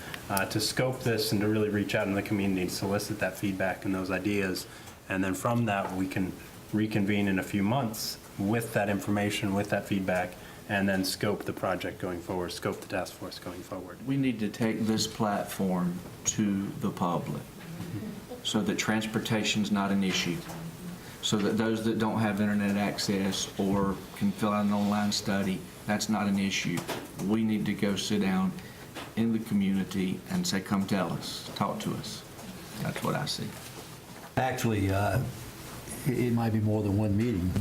to scope this and to really reach out in the community and solicit that feedback and those ideas. And then from that, we can reconvene in a few months with that information, with that feedback, and then scope the project going forward, scope the task force going forward. We need to take this platform to the public so that transportation's not an issue, so that those that don't have internet access or can fill out an online study, that's not an issue. We need to go sit down in the community and say, come tell us, talk to us. That's what I see. Actually, it might be more than one meeting.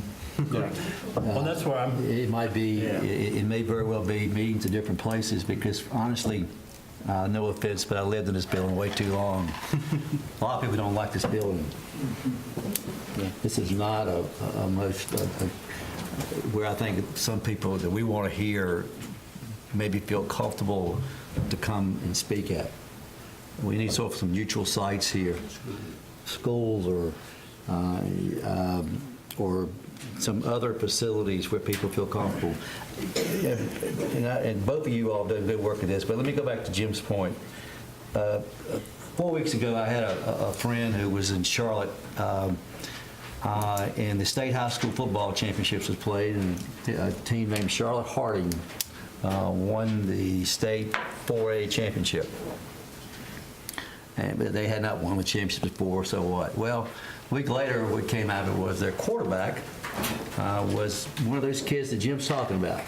Well, that's where I'm... It might be, it may very well be meetings at different places, because honestly, no offense, but I lived in this building way too long. A lot of people don't like this building. This is not where I think some people that we want to hear maybe feel comfortable to come and speak at. We need sort of some neutral sites here, schools or some other facilities where people feel comfortable. And both of you all done good work at this, but let me go back to Jim's point. 4 weeks ago, I had a friend who was in Charlotte, and the state high school football championships was played, and a team named Charlotte Harding won the state 4A championship. But they had not won the championship before, so what? Well, a week later, what came out of it was their quarterback was one of those kids that Jim's talking about.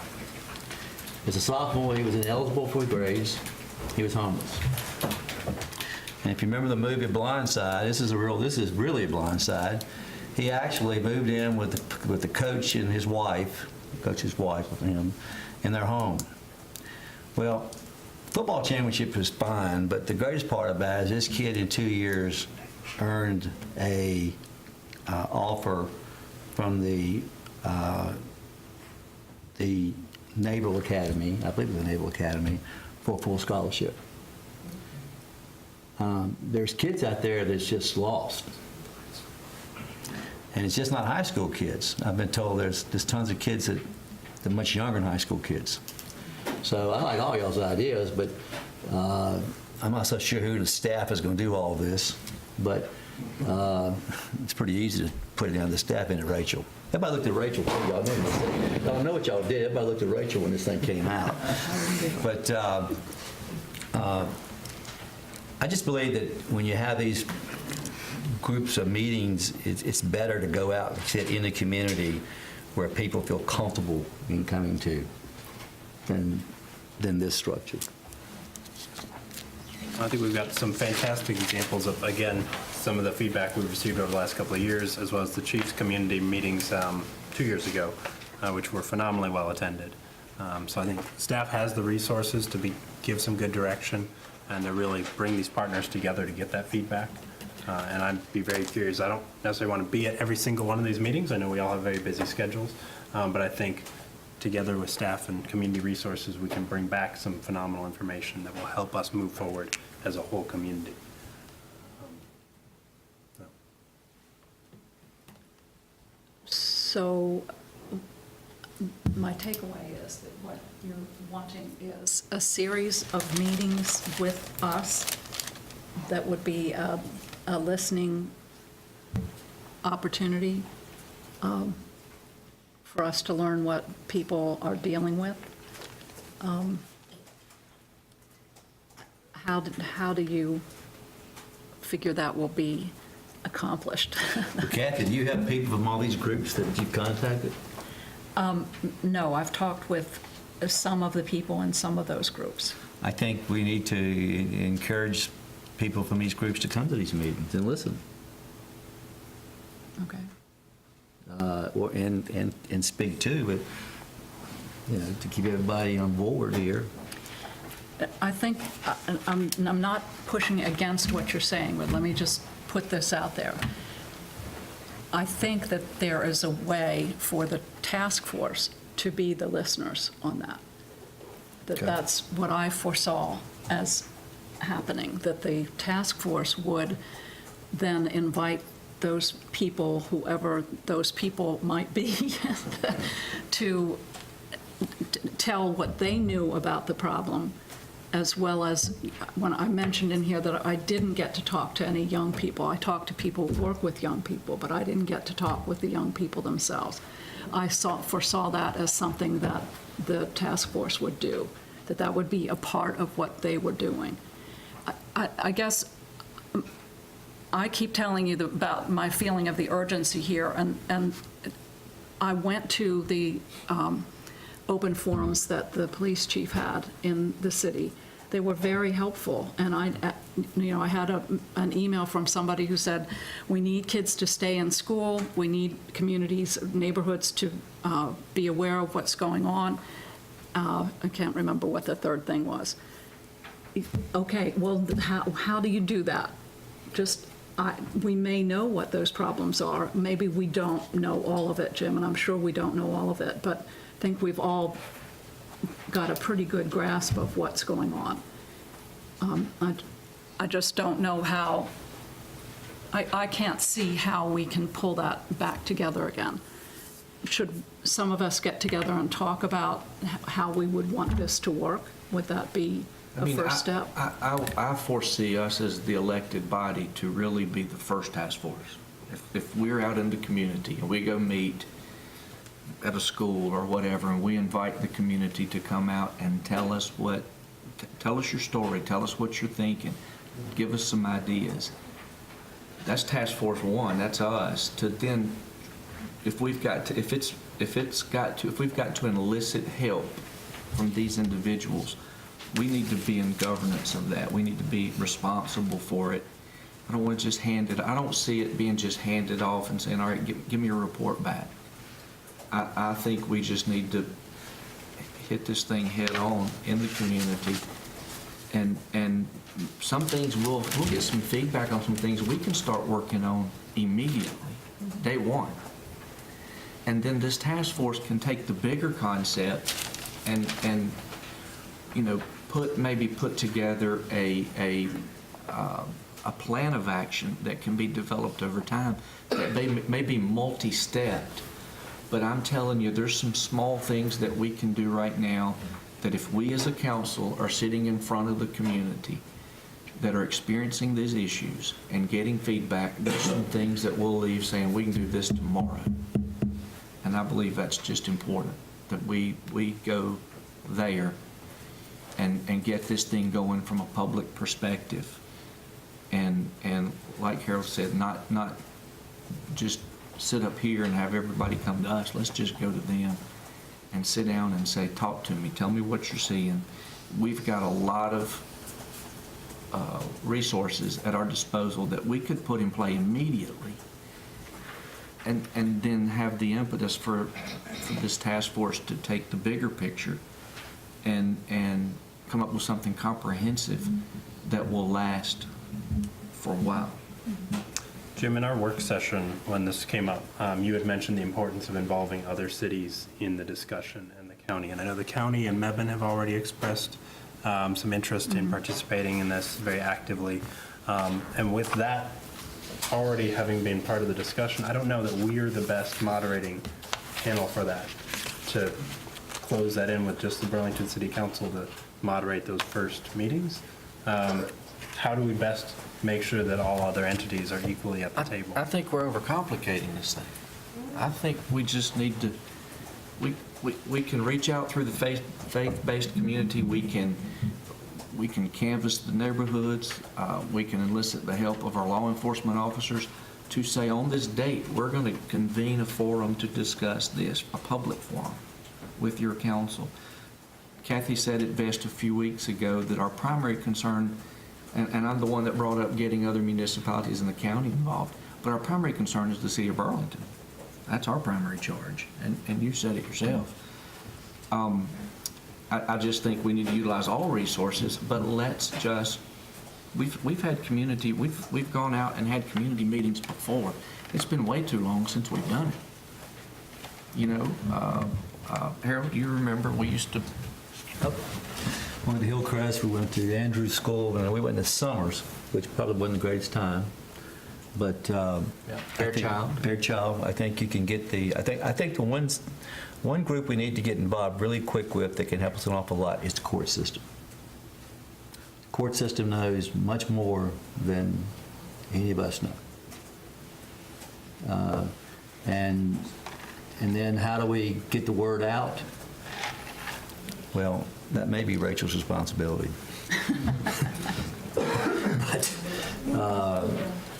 As a sophomore, he was ineligible for grades. He was homeless. And if you remember the movie Blind Side, this is really a blind side. He actually moved in with the coach and his wife, coach's wife with him, in their home. Well, football championship was fine, but the greatest part about it is this kid in 2 years earned a offer from the Naval Academy, I believe it was the Naval Academy, for a full scholarship. There's kids out there that's just lost. And it's just not high school kids. I've been told there's tons of kids that are much younger than high school kids. So I like all y'all's ideas, but I'm not so sure who the staff is going to do all this. But it's pretty easy to put it down to the staff and at Rachel. Everybody looked at Rachel. Y'all know this thing. I don't know what y'all did. Everybody looked at Rachel when this thing came out. But I just believe that when you have these groups of meetings, it's better to go out and sit in the community where people feel comfortable in coming to than this structure. I think we've got some fantastic examples of, again, some of the feedback we've received over the last couple of years, as well as the Chiefs community meetings 2 years ago, which were phenomenally well attended. So I think staff has the resources to give some good direction and to really bring these partners together to get that feedback. And I'd be very curious. I don't necessarily want to be at every single one of these meetings. I know we all have very busy schedules, but I think together with staff and community resources, we can bring back some phenomenal information that will help us move forward as a whole community. So my takeaway is that what you're wanting is a series of meetings with us that would be a listening opportunity for us to learn what people are dealing with. How do you figure that will be accomplished? Kathy, do you have people from all these groups that you've contacted? No, I've talked with some of the people in some of those groups. I think we need to encourage people from these groups to come to these meetings and listen. Okay. And speak too, but to keep everybody on board here. I think I'm not pushing against what you're saying, but let me just put this out there. I think that there is a way for the task force to be the listeners on that. Okay. That's what I foresaw as happening, that the task force would then invite those people, whoever those people might be, to tell what they knew about the problem, as well as when I mentioned in here that I didn't get to talk to any young people. I talked to people who work with young people, but I didn't get to talk with the young people themselves. I foresaw that as something that the task force would do, that would be a part of what they were doing. I guess I keep telling you about my feeling of the urgency here, and I went to the open forums that the police chief had in the city. They were very helpful, and I had an email from somebody who said, we need kids to stay in school, we need communities, neighborhoods to be aware of what's going on. I can't remember what the third thing was. Okay, well, how do you do that? We may know what those problems are. Maybe we don't know all of it, Jim, and I'm sure we don't know all of it, but I think we've all got a pretty good grasp of what's going on. I just don't know how, I can't see how we can pull that back together again. Should some of us get together and talk about how we would want this to work? Would that be a first step? I foresee us as the elected body to really be the first task force. If we're out in the community and we go meet at a school or whatever, and we invite the community to come out and tell us your story, tell us what you're thinking, give us some ideas. That's task force one. That's us. To then, if we've got to elicit help from these individuals, we need to be in governance of that. We need to be responsible for it. I don't want to just hand it. I don't see it being just handed off and saying, all right, give me a report back. I think we just need to hit this thing head on in the community, and some things we'll get some feedback on, some things we can start working on immediately, day one. And then this task force can take the bigger concept and put together a plan of action that can be developed over time that may be multi-stepped. But I'm telling you, there's some small things that we can do right now that if we as a council are sitting in front of the community that are experiencing these issues and getting feedback, there's some things that we'll leave saying we can do this tomorrow. And I believe that's just important, that we go there and get this thing going from a public perspective. And like Harold said, not just sit up here and have everybody come to us. Let's just go to them and sit down and say, talk to me, tell me what you're seeing. We've got a lot of resources at our disposal that we could put in play immediately, and then have the impetus for this task force to take the bigger picture and come up with something comprehensive that will last for a while. Jim, in our work session, when this came up, you had mentioned the importance of involving other cities in the discussion and the county. And I know the county and Mebane have already expressed some interest in participating in this very actively. And with that already having been part of the discussion, I don't know that we're the best moderating panel for that, to close that in with just the Burlington City Council to moderate those first meetings. How do we best make sure that all other entities are equally at the table? I think we're overcomplicating this thing. I think we just need to, we can reach out through the faith-based community. We can canvass the neighborhoods. We can enlist the help of our law enforcement officers to say, on this date, we're going to convene a forum to discuss this, a public forum with your council. Kathy said it best a few weeks ago that our primary concern, and I'm the one that brought up getting other municipalities in the county involved, but our primary concern is the city of Burlington. That's our primary charge, and you said it yourself. I just think we need to utilize all resources, but let's just, we've had community, we've gone out and had community meetings before, It's been way too long since we've done it. You know, Harold, you remember we used to, Went to Hillcrest, we went to Andrews School, and we went to Summers, which probably wasn't the greatest time. But Fairchild, I think you can get the. I think the one group we need to get involved really quick with that can help us an awful lot is the court system. The court system knows much more than any of us know. And then how do we get the word out? Well, that may be Rachel's responsibility.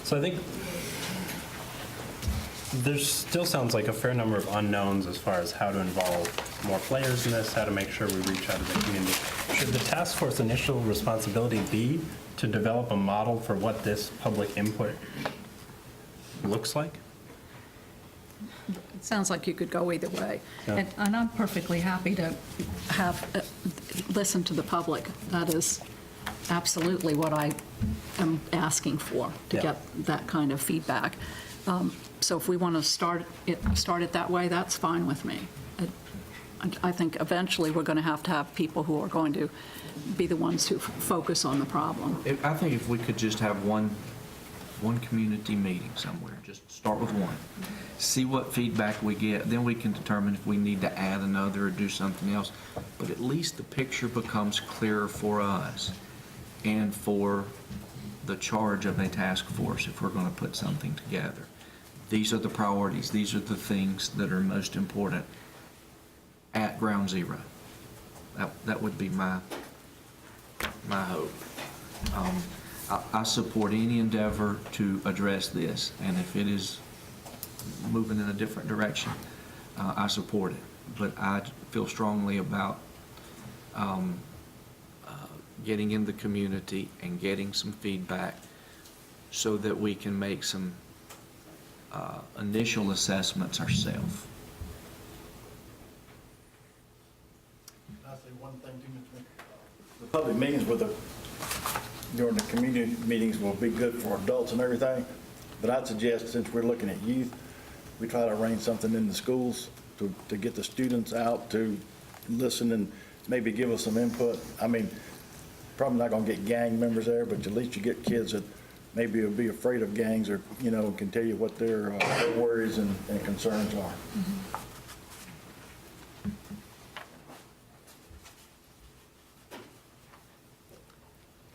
So I think there still sounds like a fair number of unknowns as far as how to involve more players in this, how to make sure we reach out to the community. Should the task force initial responsibility be to develop a model for what this public input looks like? It sounds like you could go either way. Yeah. And I'm perfectly happy to have, listen to the public. That is absolutely what I am asking for, to get that kind of feedback. So if we want to start it that way, that's fine with me. I think eventually we're going to have people who are going to be the ones who focus on the problem. I think if we could just have one community meeting somewhere, just start with one, see what feedback we get, then we can determine if we need to add another or do something else. But at least the picture becomes clearer for us and for the charge of a task force if we're going to put something together. These are the priorities. These are the things that are most important at ground zero. That would be my hope. I support any endeavor to address this, and if it is moving in a different direction, I support it. But I feel strongly about getting in the community and getting some feedback so that we can make some initial assessments ourselves. Can I say one thing too, Mr. Mayor? The public meetings during the community meetings will be good for adults and everything, but I'd suggest, since we're looking at youth, we try to arrange something in the schools to get the students out to listen and maybe give us some input. I mean, probably not going to get gang members there, but at least you get kids that maybe will be afraid of gangs or, can tell you what their worries and concerns are. Mm-hmm.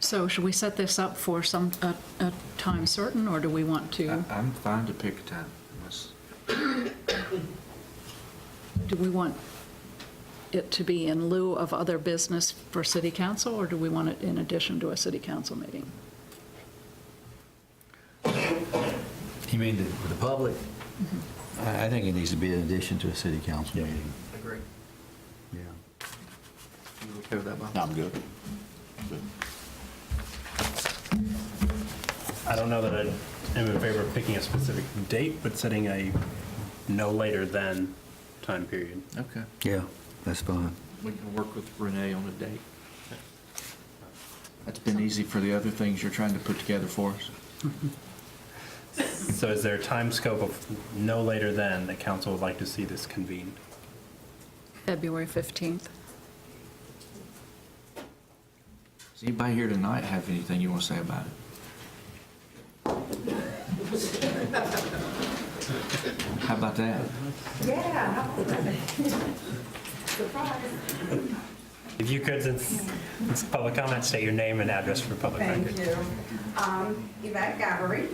So should we set this up for a time certain, or do we want to? I'm fine to pick a time. Do we want it to be in lieu of other business for city council, or do we want it in addition to a city council meeting? You mean the public? Mm-hmm. I think it needs to be in addition to a city council meeting. Agree. Yeah. You okay with that, Bob? I'm good. I don't know that I am in favor of picking a specific date, but setting a no later than time period. Okay. Yeah, that's fine. We can work with Renee on a date. That's been easy for the other things you're trying to put together for us. So is there a time scope of no later than that council would like to see this convened? February 15th. Does anybody here tonight have anything you want to say about it? How about that? Yeah. Surprise. If you could, since it's public comment, state your name and address for public record. Thank you. Yvette Gabbery,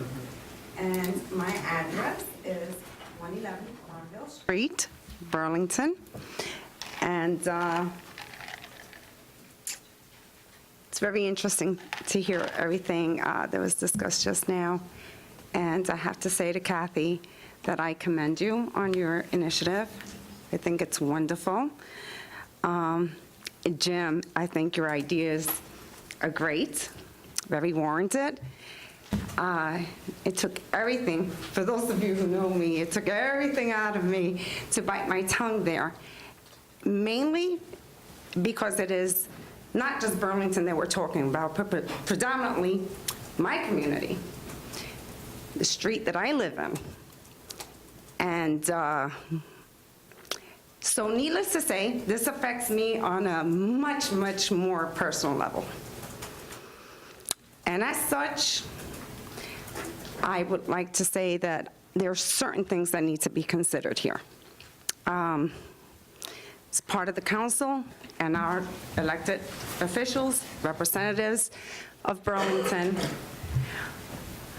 and my address is 111 Cornville Street, Burlington. And it's very interesting to hear everything that was discussed just now. And I have to say to Kathy that I commend you on your initiative. I think it's wonderful. Jim, I think your ideas are great, very warranted. It took everything, for those of you who know me, it took everything out of me to bite my tongue there. Mainly because it is not just Burlington that we're talking about, but predominantly my community. The street that I live in And so needless to say, this affects me on a much, much more personal level. And as such, I would like to say that there are certain things that need to be considered here. As part of the council and our elected officials, representatives of Burlington,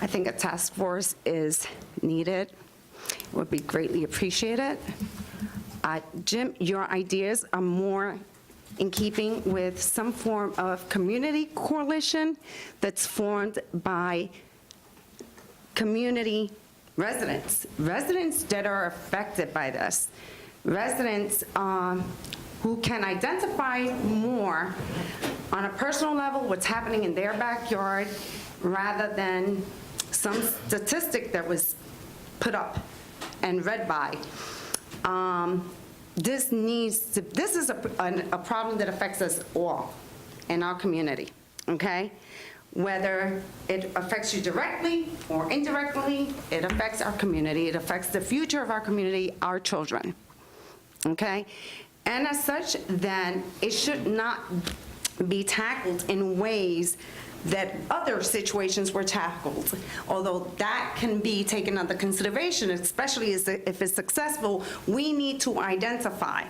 I think a task force is needed. It would be greatly appreciated. Jim, your ideas are more in keeping with some form of community coalition that's formed by community residents that are affected by this, residents who can identify more on a personal level what's happening in their backyard rather than some statistic that was put up and read by. This is a problem that affects us all in our community, okay? Whether it affects you directly or indirectly, it affects our community. It affects the future of our community, our children, okay? And as such, then, it should not be tackled in ways that other situations were tackled, although that can be taken under consideration, especially if it's successful. We need to identify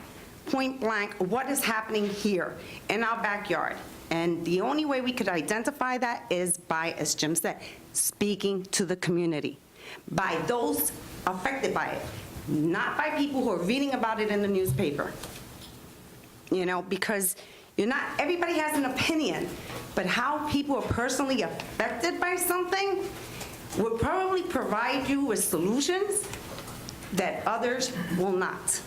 point blank what is happening here in our backyard. And the only way we could identify that is by, as Jim said, speaking to the community, by those affected by it, not by people who are reading about it in the newspaper. You know, because everybody has an opinion, but how people are personally affected by something would probably provide you with solutions that others will not.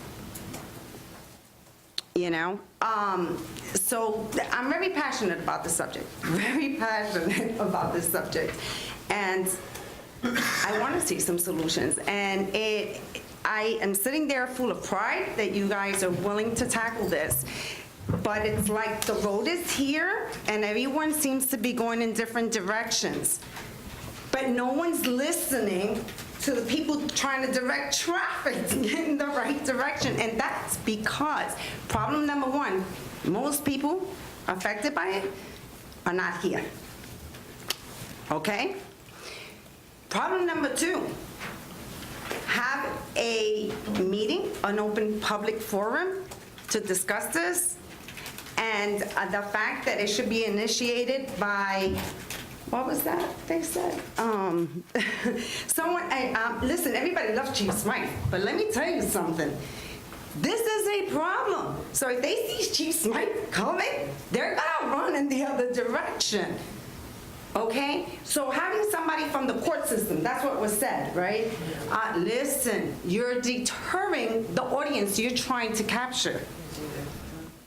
You know? So I'm very passionate about this subject, very passionate about this subject. And I want to see some solutions. And I am sitting there full of pride that you guys are willing to tackle this. But it's like the road is here, and everyone seems to be going in different directions. But no one's listening to the people trying to direct traffic in the right direction. And that's because, problem number one, most people affected by it are not here. Okay? Problem number two, have a meeting, an open public forum to discuss this. And the fact that it should be initiated by, what was that they said? Someone, listen, everybody loves Chief Smythe, but let me tell you something. This is a problem. So if they see Chief Smythe coming, they're gonna run in the other direction. Okay? So having somebody from the court system, that's what was said, right? Listen, you're deterring the audience you're trying to capture.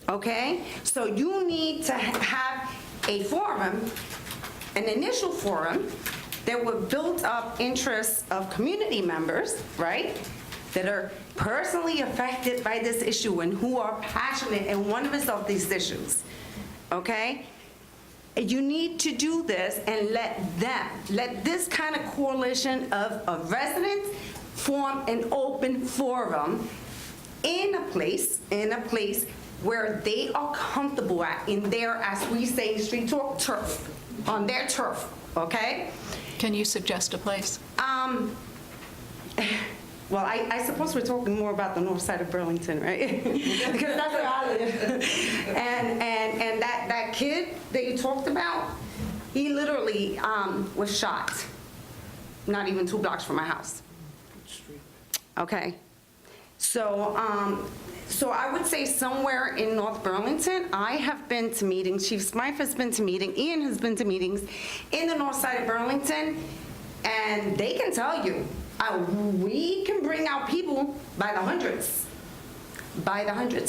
Okay? So you need to have a forum, an initial forum, that would build up interests of community members, right? That are personally affected by this issue and who are passionate and want to resolve these issues. Okay? You need to do this and let this kind of coalition of residents form an open forum in a place where they are comfortable at, in their, as we say, street talk, turf, on their turf, okay? Can you suggest a place? Well, I suppose we're talking more about the north side of Burlington, right? Because that's where I live. And that kid that you talked about, he literally was shot, not even 2 blocks from my house. Okay? So I would say somewhere in North Burlington. I have been to meetings, Chief Smythe has been to meetings, Ian has been to meetings in the north side of Burlington, and they can tell you, we can bring out people by the hundreds,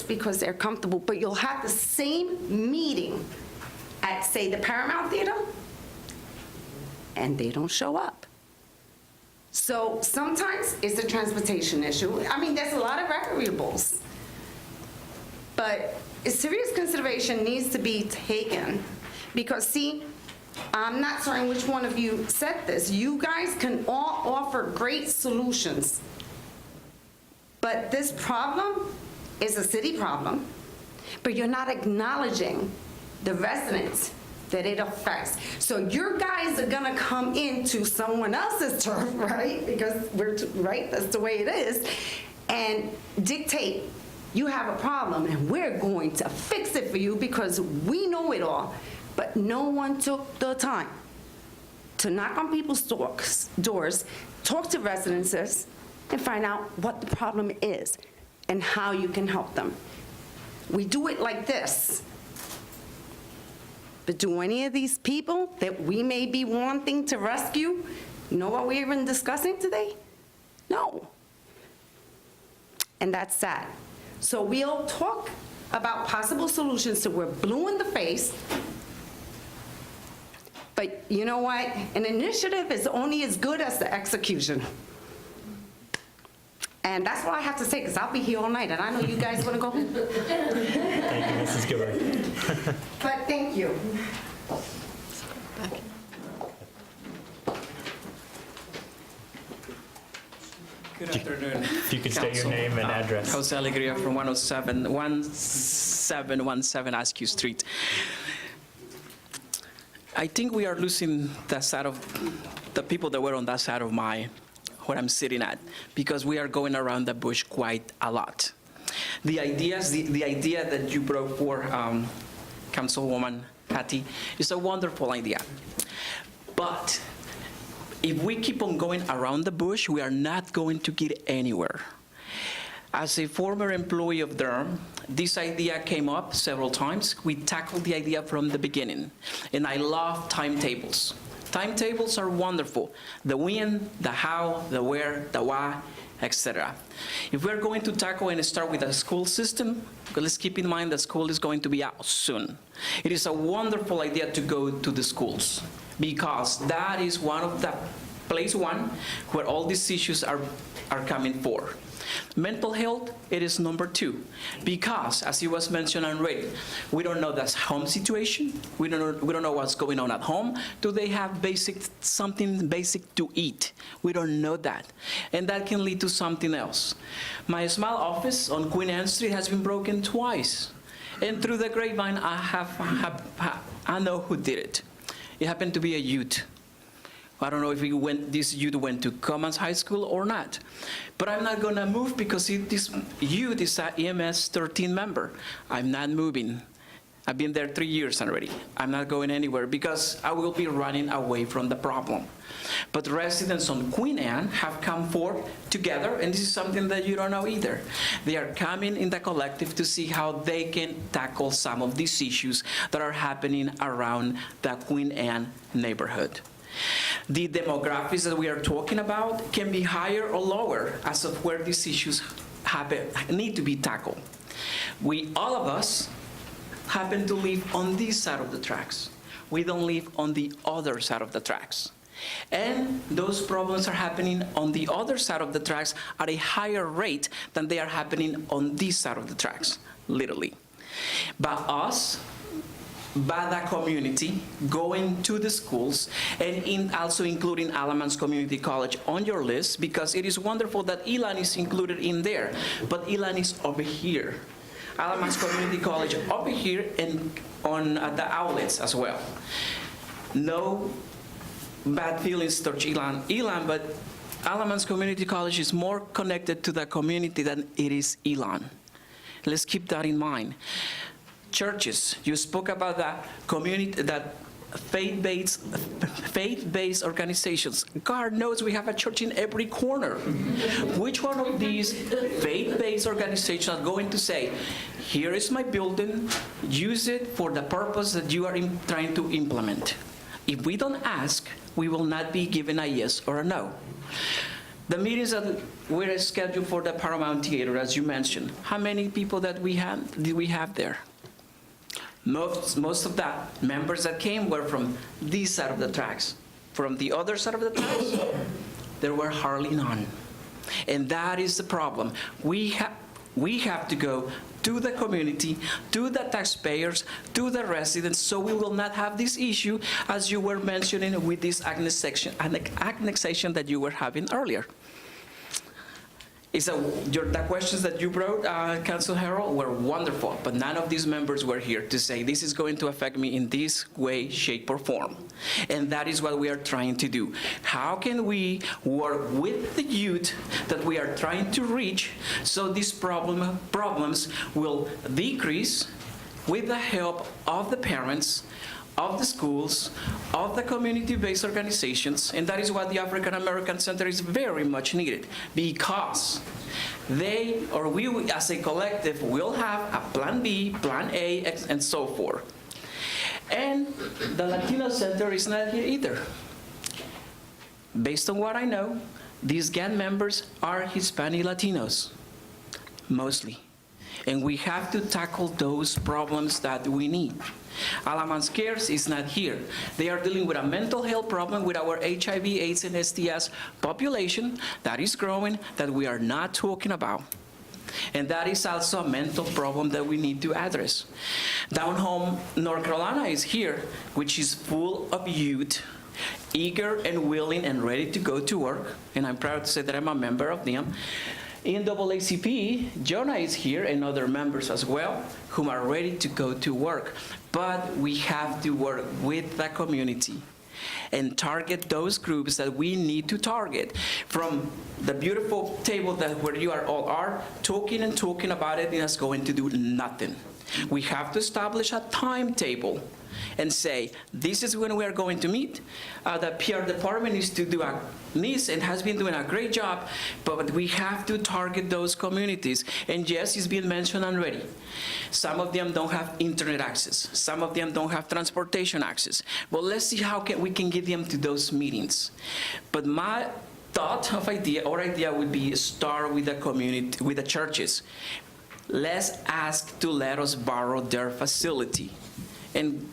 because they're comfortable, but you'll have the same meeting at, say, the Paramount Theater, and they don't show up. So sometimes it's a transportation issue. I mean, there's a lot of variables. But a serious consideration needs to be taken because, see, I'm not certain which one of you said this. You guys can all offer great solutions, But this problem is a city problem, but you're not acknowledging the residents that it affects. So your guys are gonna come into someone else's turf, right? Because right, that's the way it is, and dictate, you have a problem and we're going to fix it for you because we know it all. But no one took the time to knock on people's doors, talk to residents, and find out what the problem is and how you can help them. We do it like this. But do any of these people that we may be wanting to rescue know what we're even discussing today? No. And that's sad. So we'll talk about possible solutions till we're blue in the face. But you know what? An initiative is only as good as the execution. And that's what I have to say, because I'll be here all night, and I know you guys want to go home. Thank you, Mrs. Gilbert. But thank you. Good afternoon. If you could state your name and address. Jose Alegria from 1717 Askew Street. I think we are losing that side of the people that were on that side of where I'm sitting at, because we are going around the bush quite a lot. The idea that you brought for Councilwoman Patty is a wonderful idea. But if we keep on going around the bush, we are not going to get anywhere. As a former employee of Durham, this idea came up several times. We tackled the idea from the beginning, and I love timetables. Timetables are wonderful. The when, the how, the where, the why, etc. If we're going to tackle and start with the school system, let's keep in mind that school is going to be out soon. It is a wonderful idea to go to the schools, because that is one of the place where all these issues are coming for. Mental health, it is number 2, because as it was mentioned already, we don't know the home situation. We don't know what's going on at home. Do they have something basic to eat? We don't know that, and that can lead to something else. My small office on Queen Anne Street has been broken twice, and through the grapevine, I know who did it. It happened to be a youth. I don't know if this youth went to Commons High School or not. But I'm not going to move because this youth is an EMS 13 member. I'm not moving. I've been there 3 years already. I'm not going anywhere because I will be running away from the problem. But residents on Queen Anne have come forth together, and this is something that you don't know either. They are coming in the collective to see how they can tackle some of these issues that are happening around the Queen Anne neighborhood. The demographics that we are talking about can be higher or lower as of where these issues need to be tackled. All of us happen to live on this side of the tracks. We don't live on the other side of the tracks. And those problems are happening on the other side of the tracks at a higher rate than they are happening on this side of the tracks, literally. But us, by the community, going to the schools, and also including Alamance Community College on your list, because it is wonderful that Elan is included in there, but Elan is over here. Alamance Community College over here and on the outlets as well. No bad feelings towards Elan, but Alamance Community College is more connected to the community than it is Elan. Let's keep that in mind. Churches, you spoke about that community, that faith-based organizations. God knows we have a church in every corner. Which one of these faith-based organizations are going to say, here is my building, use it for the purpose that you are trying to implement? If we don't ask, we will not be given a yes or a no. The meetings that were scheduled for the Paramount Theater, as you mentioned, how many people did we have there? Most of the members that came were from this side of the tracks. From the other side of the tracks, there were hardly none. And that is the problem. We have to go to the community, to the taxpayers, to the residents, so we will not have this issue, as you were mentioning with this annexation that you were having earlier. The questions that you brought, Council Harold, were wonderful, but none of these members were here to say, this is going to affect me in this way, shape, or form. And that is what we are trying to do. How can we work with the youth that we are trying to reach so these problems will decrease with the help of the parents, of the schools, of the community-based organizations, and that is what the African American Center is very much needed, because they, or we as a collective, will have a plan B, plan A, and so forth. And the Latino Center is not here either. Based on what I know, these gang members are Hispanic Latinos, mostly. And we have to tackle those problems that we need. Alamance Cares is not here. They are dealing with a mental health problem with our HIV, AIDS, and STS population that is growing that we are not talking about. And that is also a mental problem that we need to address. Down home, North Carolina is here, which is full of youth, eager and willing and ready to go to work. And I'm proud to say that I'm a member of them. NAACP, Jonah is here, and other members as well, whom are ready to go to work. But we have to work with the community and target those groups that we need to target. From the beautiful table that where you all are, talking and talking about it is going to do nothing. We have to establish a timetable and say, this is when we are going to meet. The PR department needs and has been doing a great job, but we have to target those communities. And yes, it's been mentioned already. Some of them don't have internet access. Some of them don't have transportation access. Well, let's see how we can get them to those meetings. But my thought of idea would be start with the community, with the churches. Let's ask to let us borrow their facility. And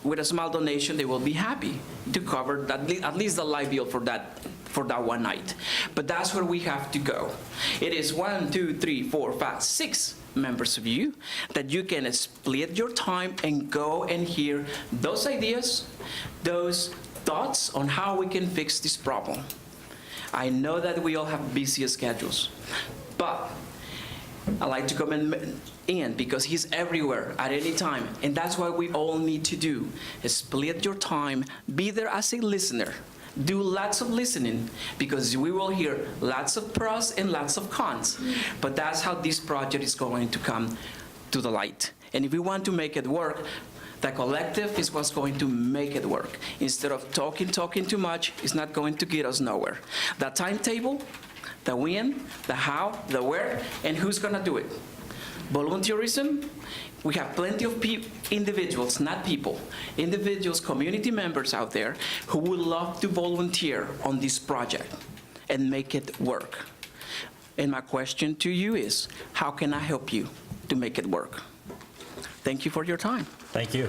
with a small donation, they will be happy to cover at least the light bill for that one night. But that's where we have to go. It is 1, 2, 3, 4, 5, 6 members of you that you can split your time and go and hear those ideas, those thoughts on how we can fix this problem. I know that we all have busy schedules, but I like to come in because he's everywhere at any time. And that's what we all need to do, is split your time, be there as a listener. Do lots of listening, because we will hear lots of pros and lots of cons. But that's how this project is going to come to the light. And if we want to make it work, the collective is what's going to make it work. Instead of talking too much, it's not going to get us nowhere. The timetable, the when, the how, the where, and who's gonna do it. Volunteerism, we have plenty of individuals, not people, individuals, community members out there who would love to volunteer on this project and make it work. And my question to you is, how can I help you to make it work? Thank you for your time. Thank you.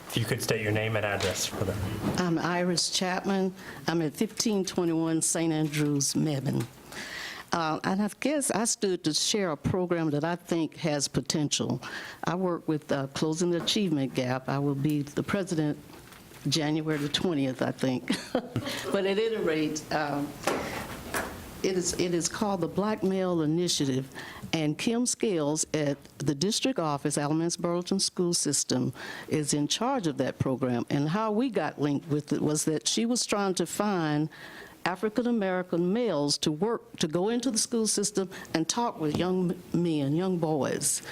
If you could state your name and address for them. I'm Iris Chapman. I'm at 1521 St. Andrews, Mebane. And I guess I stood to share a program that I think has potential. I work with Closing the Achievement Gap. I will be the president January the 20th, I think. But at any rate, it is called the Black Male Initiative, and Kim Scales at the district office, Alamance Burlington School System, is in charge of that program. And how we got linked with it was that she was trying to find African-American males to go into the school system and talk with young men, young boys.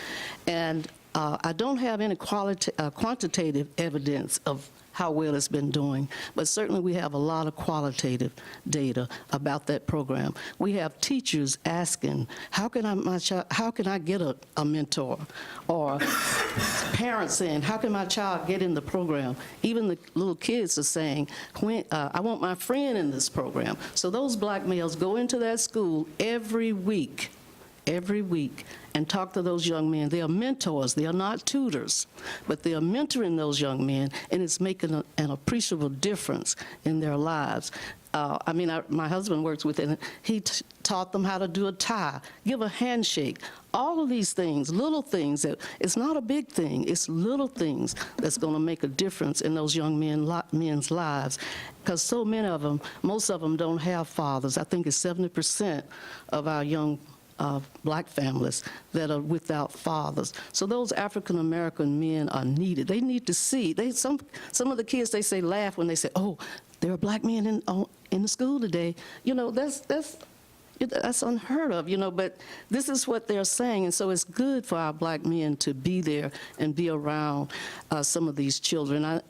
And I don't have any quantitative evidence of how well it's been doing, but certainly we have a lot of qualitative data about that program. We have teachers asking, how can I get a mentor? Or parents saying, how can my child get in the program? Even the little kids are saying, I want my friend in this program. So those black males go into that school every week, and talk to those young men. They are mentors. They are not tutors, but they are mentoring those young men, and it's making an appreciable difference in their lives. My husband works with it, and he taught them how to do a tie, give a handshake, all of these things, little things that it's not a big thing, it's little things that's going to make a difference in those young men's lives. Because so many of them, most of them don't have fathers. I think it's 70% of our young black families that are without fathers. So those African American men are needed. They need to see. Some of the kids, they say, laugh when they say, "Oh, there are black men in the school today." You know, that's unheard of, you know, but this is what they're saying. And so it's good for our black men to be there and be around some of these children.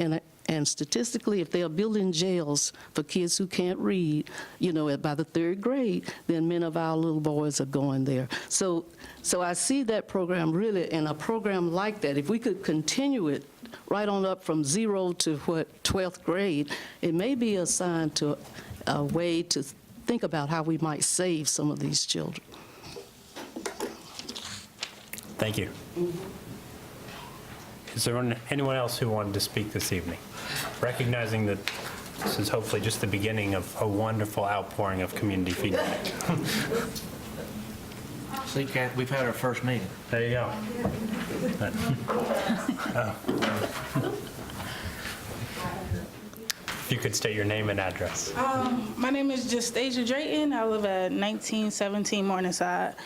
And statistically, if they are building jails for kids who can't read, you know, by the 3rd grade, then many of our little boys are going there. So I see that program really, and a program like that, if we could continue it right on up from 0 to 12th grade, it may be a sign to a way to think about how we might save some of these children. Thank you. Is there anyone else who wanted to speak this evening? Recognizing that this is hopefully just the beginning of a wonderful outpouring of community feedback. See, Kat, we've had our first meeting. There you go. If you could state your name and address. My name is Justasia Drayton. I live at 1917 Morningside.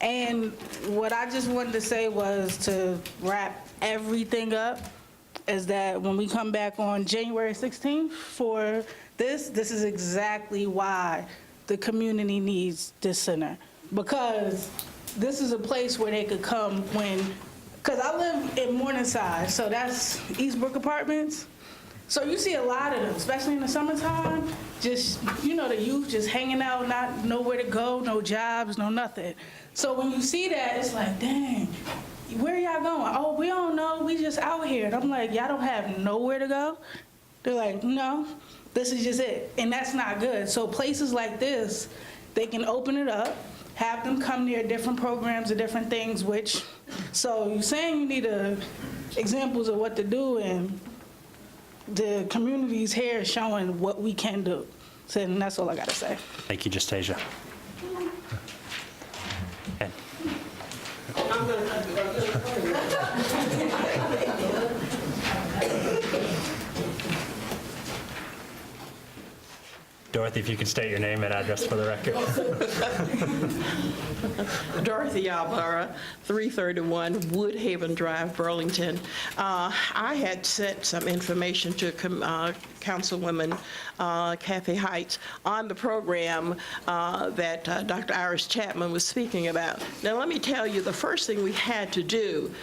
And what I just wanted to say was to wrap everything up is that when we come back on January 16th for this is exactly why the community needs this center. Because this is a place where they could come because I live in Morningside, so that's Eastbrook Apartments. So you see a lot of them, especially in the summertime, just, you know, the youth just hanging out, not nowhere to go, no jobs, no nothing. So when you see that, it's like, dang, where y'all going? Oh, we don't know, we just out here. And I'm like, y'all don't have nowhere to go? They're like, no, this is just it. And that's not good. So places like this, they can open it up, have them come near different programs or different things, so you're saying you need examples of what to do, and the community's here is showing what we can do. So and that's all I got to say. Thank you, Justasia. Ed. Dorothy, if you could state your name and address for the record. Dorothy Albara, 331 Woodhaven Drive, Burlington. I had sent some information to Councilwoman Kathy Heights on the program that Dr. Iris Chapman was speaking about. Now, let me tell you, the first thing we had to do,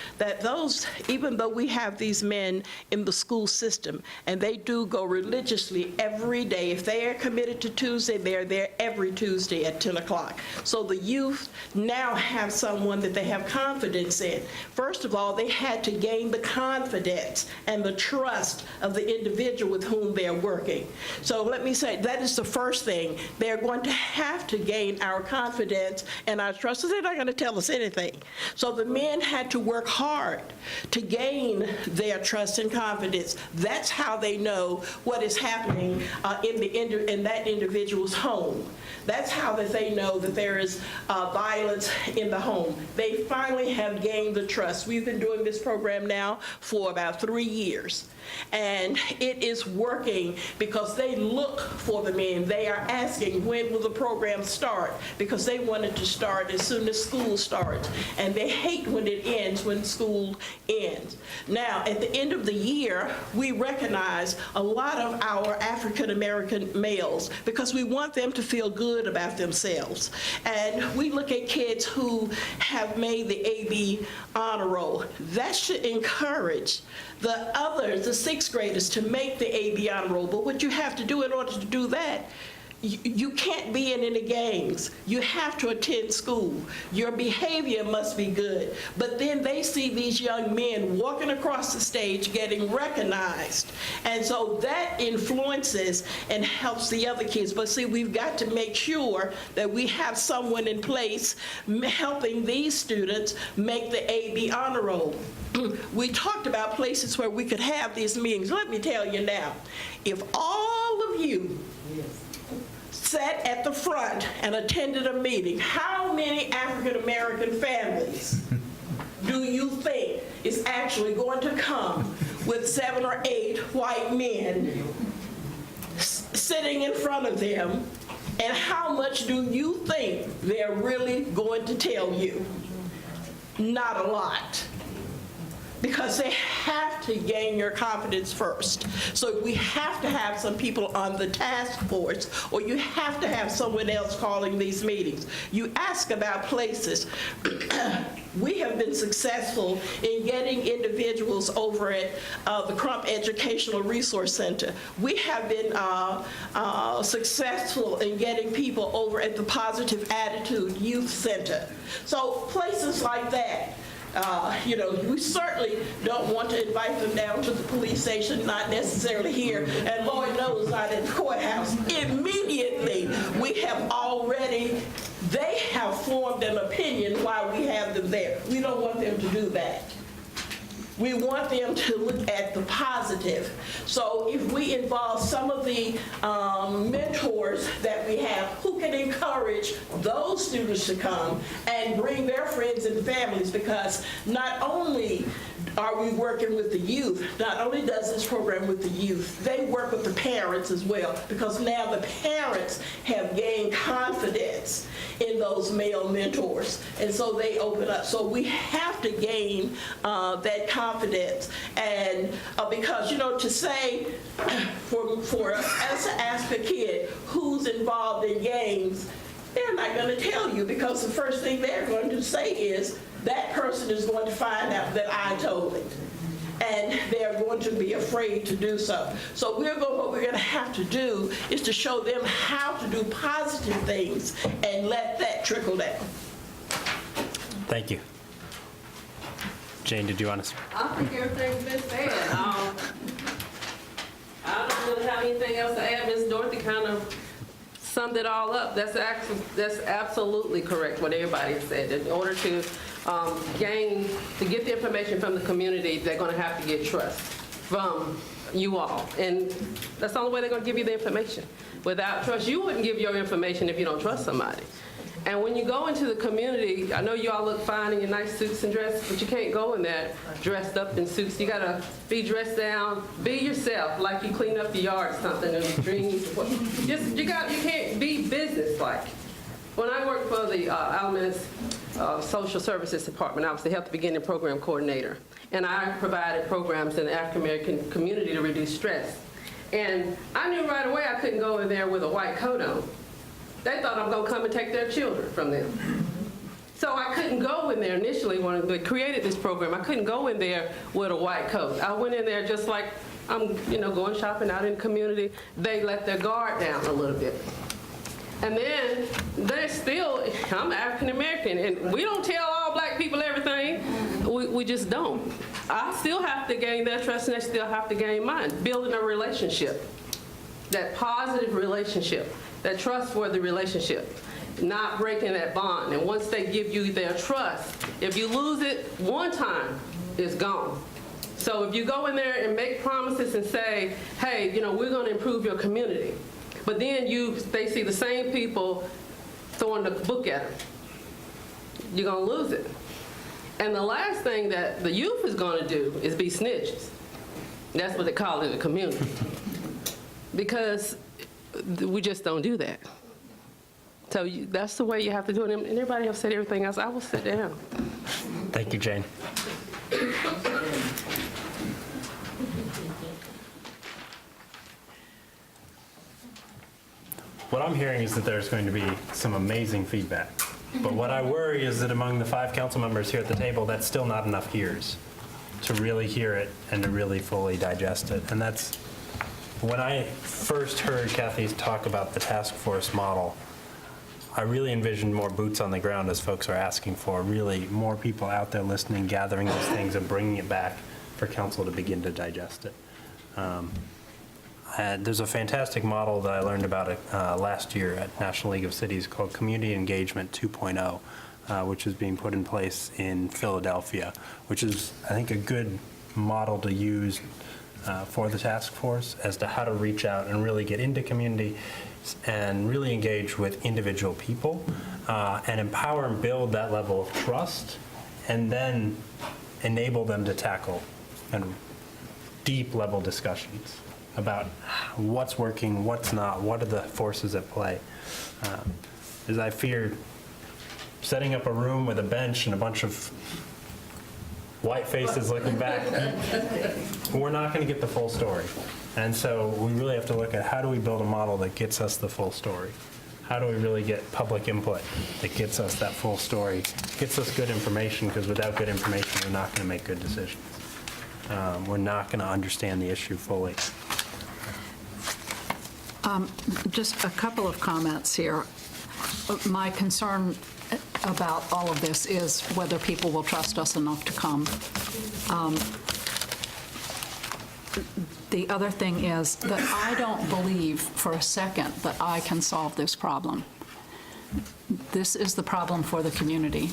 even though we have these men in the school system, and they do go religiously every day, if they are committed to Tuesday, they're there every Tuesday at 10 o'clock. So the youth now have someone that they have confidence in. First of all, they had to gain the confidence and the trust of the individual with whom they're working. So let me say, that is the first thing. They're going to have to gain our confidence and our trust, so they're not going to tell us anything. So the men had to work hard to gain their trust and confidence. That's how they know what is happening in that individual's home. That's how that they know that there is violence in the home. They finally have gained the trust. We've been doing this program now for about 3 years. And it is working because they look for the men. They are asking, when will the program start? Because they want it to start as soon as school starts. And they hate when it ends, when school ends. Now, at the end of the year, we recognize a lot of our African American males because we want them to feel good about themselves. And we look at kids who have made the AB honor roll. That should encourage the others, the 6th graders, to make the AB honor roll. But what you have to do in order to do that, you can't be in any gangs. You have to attend school. Your behavior must be good. But then they see these young men walking across the stage getting recognized. And so that influences and helps the other kids. But see, we've got to make sure that we have someone in place helping these students make the AB honor roll. We talked about places where we could have these meetings. Let me tell you now, if all of you sat at the front and attended a meeting, how many African-American families do you think is actually going to come with 7 or 8 white men sitting in front of them, and how much do you think they're really going to tell you? Not a lot. Because they have to gain your confidence first. So we have to have some people on the task force, or you have to have someone else calling these meetings. You ask about places. We have been successful in getting individuals over at the Crump Educational Resource Center. We have been successful in getting people over at the Positive Attitude Youth Center. So places like that. We certainly don't want to invite them down to the police station, not necessarily here, and Lord knows not at the courthouse. Immediately, they have formed an opinion why we have them there. We don't want them to do that. We want them to look at the positive. So if we involve some of the mentors that we have who can encourage those students to come and bring their friends and families, because not only are we working with the youth, not only does this program with the youth, they work with the parents as well, because now the parents have gained confidence in those male mentors, and so they open up. So we have to gain that confidence, and because to say for us to ask a kid who's involved in gangs, they're not going to tell you, because the first thing they're going to say is that person is going to find out that I told it. And they're going to be afraid to do so. So what we're going to have to do is to show them how to do positive things and let that trickle down. Thank you. Jane, did you want to? I think everything's been said. I don't really have anything else to add. Ms. Dorothy kind of summed it all up. That's absolutely correct what everybody said. In order to get the information from the community, they're going to have to get trust from you all. And that's the only way they're going to give you the information. Without trust, you wouldn't give your information if you don't trust somebody. And when you go into the community, I know you all look fine in your nice suits and dresses, but you can't go in there dressed up in suits. You gotta be dressed down, be yourself, like you clean up the yard or something, or dreams. You can't be business-like. When I worked for the Alamance Social Services Department, I was the Healthy Beginning Program Coordinator, and I provided programs in the African American community to reduce stress. And I knew right away I couldn't go in there with a white coat on. They thought I was going to come and take their children from them. So I couldn't go in there initially when they created this program. I couldn't go in there with a white coat. I went in there just like I'm, going shopping out in the community. They let their guard down a little bit. And then I'm African American, and we don't tell all black people everything. We just don't. I still have to gain their trust, and they still have to gain mine. Building a relationship, that positive relationship, that trustworthy relationship, not breaking that bond. And once they give you their trust, if you lose it one time, it's gone. So if you go in there and make promises and say, hey, we're going to improve your community, but then they see the same people throwing the book at them, you're going to lose it. And the last thing that the youth is going to do is be snitches. That's what they call it in the community. Because we just don't do that. So that's the way you have to do it. And everybody else said everything else. I will sit down. Thank you, Jane. What I'm hearing is that there's going to be some amazing feedback. But what I worry is that among the 5 council members here at the table, that's still not enough ears to really hear it and to really fully digest it. And that's when I first heard Kathy talk about the task force model, I really envisioned more boots on the ground, as folks are asking for, really more people out there listening, gathering those things and bringing it back for council to begin to digest it. There's a fantastic model that I learned about last year at National League of Cities called Community Engagement 2.0, which is being put in place in Philadelphia, which is, I think, a good model to use for the task force as to how to reach out and really get into community and really engage with individual people and empower and build that level of trust, and then enable them to tackle and deep level discussions about what's working, what's not, what are the forces at play. As I fear, setting up a room with a bench and a bunch of white faces looking back, we're not going to get the full story. And so we really have to look at how do we build a model that gets us the full story? How do we really get public input that gets us that full story, gets us good information, because without good information, we're not going to make good decisions. We're not going to understand the issue fully. Just a couple of comments here. My concern about all of this is whether people will trust us enough to come. The other thing is that I don't believe for a second that I can solve this problem. This is the problem for the community.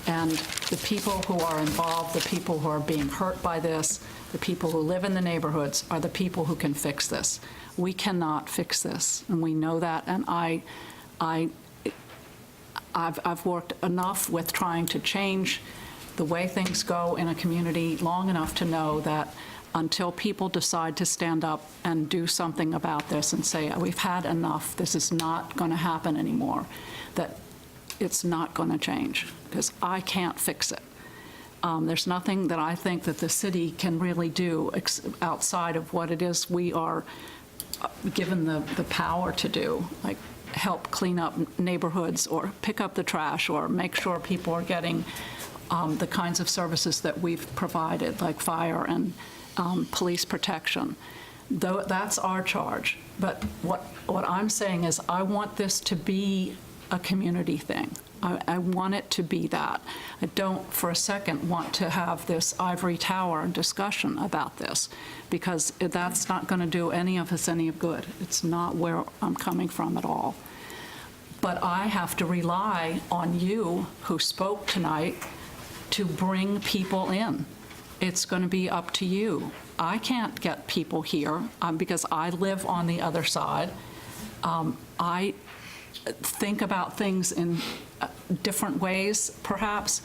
And the people who are involved, the people who are being hurt by this, the people who live in the neighborhoods are the people who can fix this. We cannot fix this, and we know that. And I've worked enough with trying to change the way things go in a community long enough to know that until people decide to stand up and do something about this and say, we've had enough, this is not going to happen anymore, that it's not going to change, because I can't fix it. There's nothing that I think that the city can really do outside of what it is we are given the power to do, like help clean up neighborhoods or pick up the trash or make sure people are getting the kinds of services that we've provided, like fire and police protection. That's our charge. But what I'm saying is I want this to be a community thing. I want it to be that. I don't for a second want to have this ivory tower discussion about this, because that's not going to do any of us any good. It's not where I'm coming from at all. But I have to rely on you who spoke tonight to bring people in. It's going to be up to you. I can't get people here because I live on the other side. I think about things in different ways, perhaps.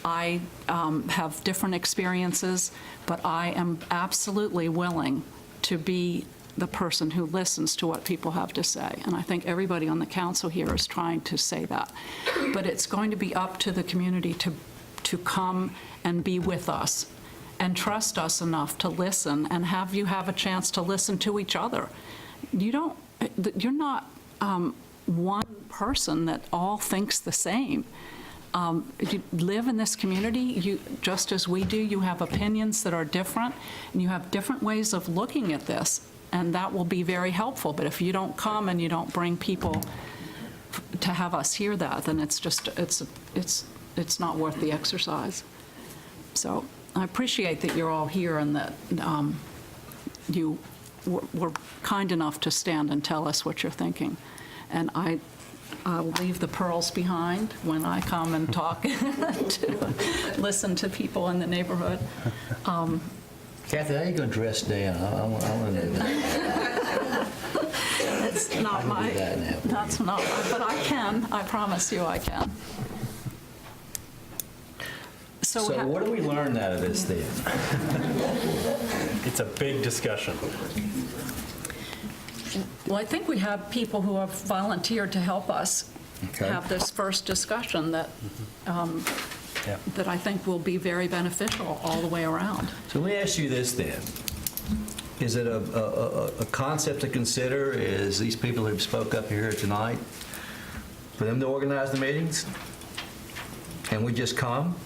I have different experiences, but I am absolutely willing to be the person who listens to what people have to say. And I think everybody on the council here is trying to say that. But it's going to be up to the community to come and be with us and trust us enough to listen and have you have a chance to listen to each other. You're not one person that all thinks the same. You live in this community, just as we do, you have opinions that are different, and you have different ways of looking at this, and that will be very helpful. But if you don't come and you don't bring people to have us hear that, then it's not worth the exercise. So I appreciate that you're all here and that you were kind enough to stand and tell us what you're thinking. And I'll leave the pearls behind when I come and talk to listen to people in the neighborhood. Kathy, how are you going to dress down? I want to know that. It's not my, that's not, but I can. I promise you I can. So what do we learn out of this then? It's a big discussion. Well, I think we have people who have volunteered to help us have this first discussion that that I think will be very beneficial all the way around. So let me ask you this then. Is it a concept to consider, is these people who spoke up here tonight, for them to organize the meetings? And we just come?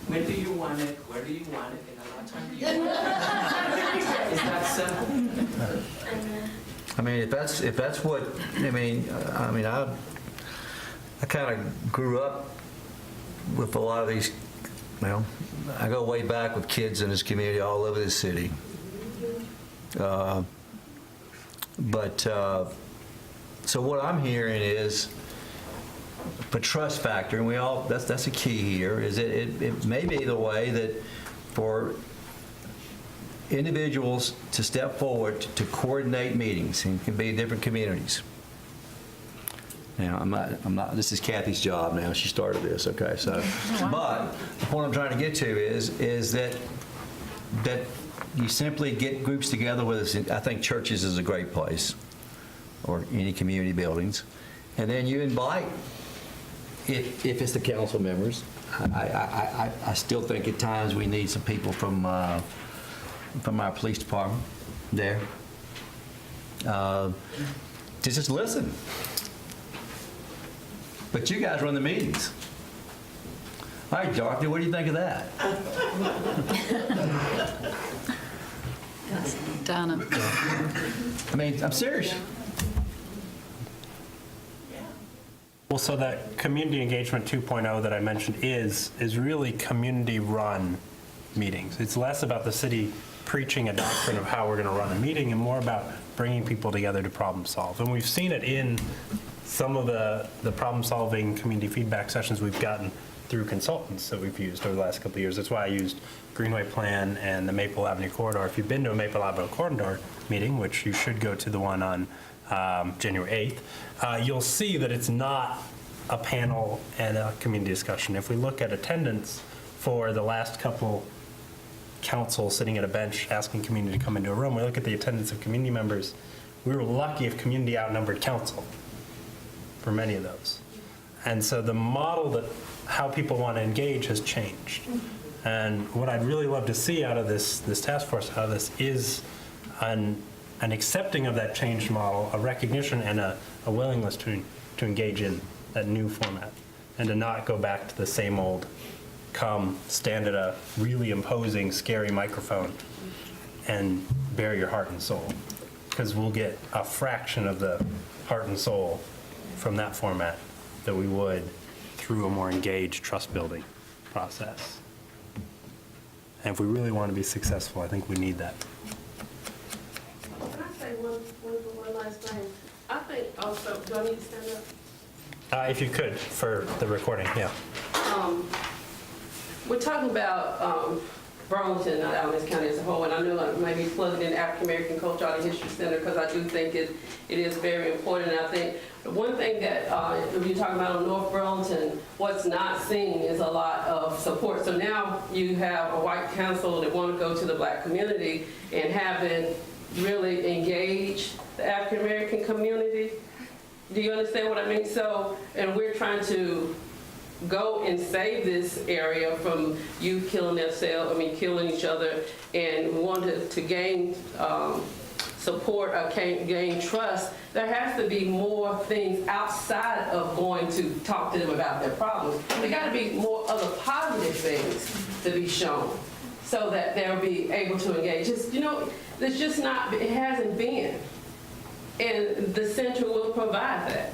When do you want it? Where do you want it? And a lot of time do you want it? It's that simple. I mean, if that's what, I mean, I kind of grew up with a lot of these, well, I go way back with kids in this community all over the city. So what I'm hearing is the trust factor, and we all, that's a key here, is it may be the way that for individuals to step forward to coordinate meetings, and it can be different communities. Now, I'm not, this is Kathy's job now, she started this, okay, so, but the point I'm trying to get to is that you simply get groups together with us. I think churches is a great place, or any community buildings, and then you invite, if it's the council members. I still think at times we need some people from our police department there to just listen. But you guys run the meetings. All right, Dorothy, what do you think of that? Donna. I mean, I'm serious. Well, so that community engagement 2.0 that I mentioned is really community-run meetings. It's less about the city preaching a doctrine of how we're going to run a meeting and more about bringing people together to problem solve. And we've seen it in some of the problem-solving community feedback sessions we've gotten through consultants that we've used over the last couple of years. That's why I used Greenway Plan and the Maple Avenue Corridor. If you've been to a Maple Avenue Corridor meeting, which you should go to the one on January 8th, you'll see that it's not a panel and a community discussion. If we look at attendance for the last couple councils sitting at a bench asking community to come into a room, we look at the attendance of community members. We were lucky if community outnumbered council for many of those. And so the model that how people want to engage has changed. And what I'd really love to see out of this task force, out of this, is an accepting of that changed model, a recognition and a willingness to engage in that new format, and to not go back to the same old, come, stand at a really imposing, scary microphone and bare your heart and soul. Because we'll get a fraction of the heart and soul from that format that we would through a more engaged trust-building process. And if we really want to be successful, I think we need that. Can I say one last thing? I think also, do I need to stand up? If you could, for the recording, yeah. We're talking about Burlington, not Alamance County as a whole, and I know I may be plugging in African American Culture Art and History Center because I do think it is very important. And I think the one thing that if you're talking about on North Burlington, what's not seen is a lot of support. So now you have a white council that want to go to the black community and haven't really engaged the African American community. Do you understand what I mean? So, and we're trying to go and save this area from youth killing themselves, killing each other, and wanted to gain support or gain trust. There has to be more things outside of going to talk to them about their problems. There got to be more other positive things to be shown so that they'll be able to engage. There's just not, it hasn't been. And the center will provide that.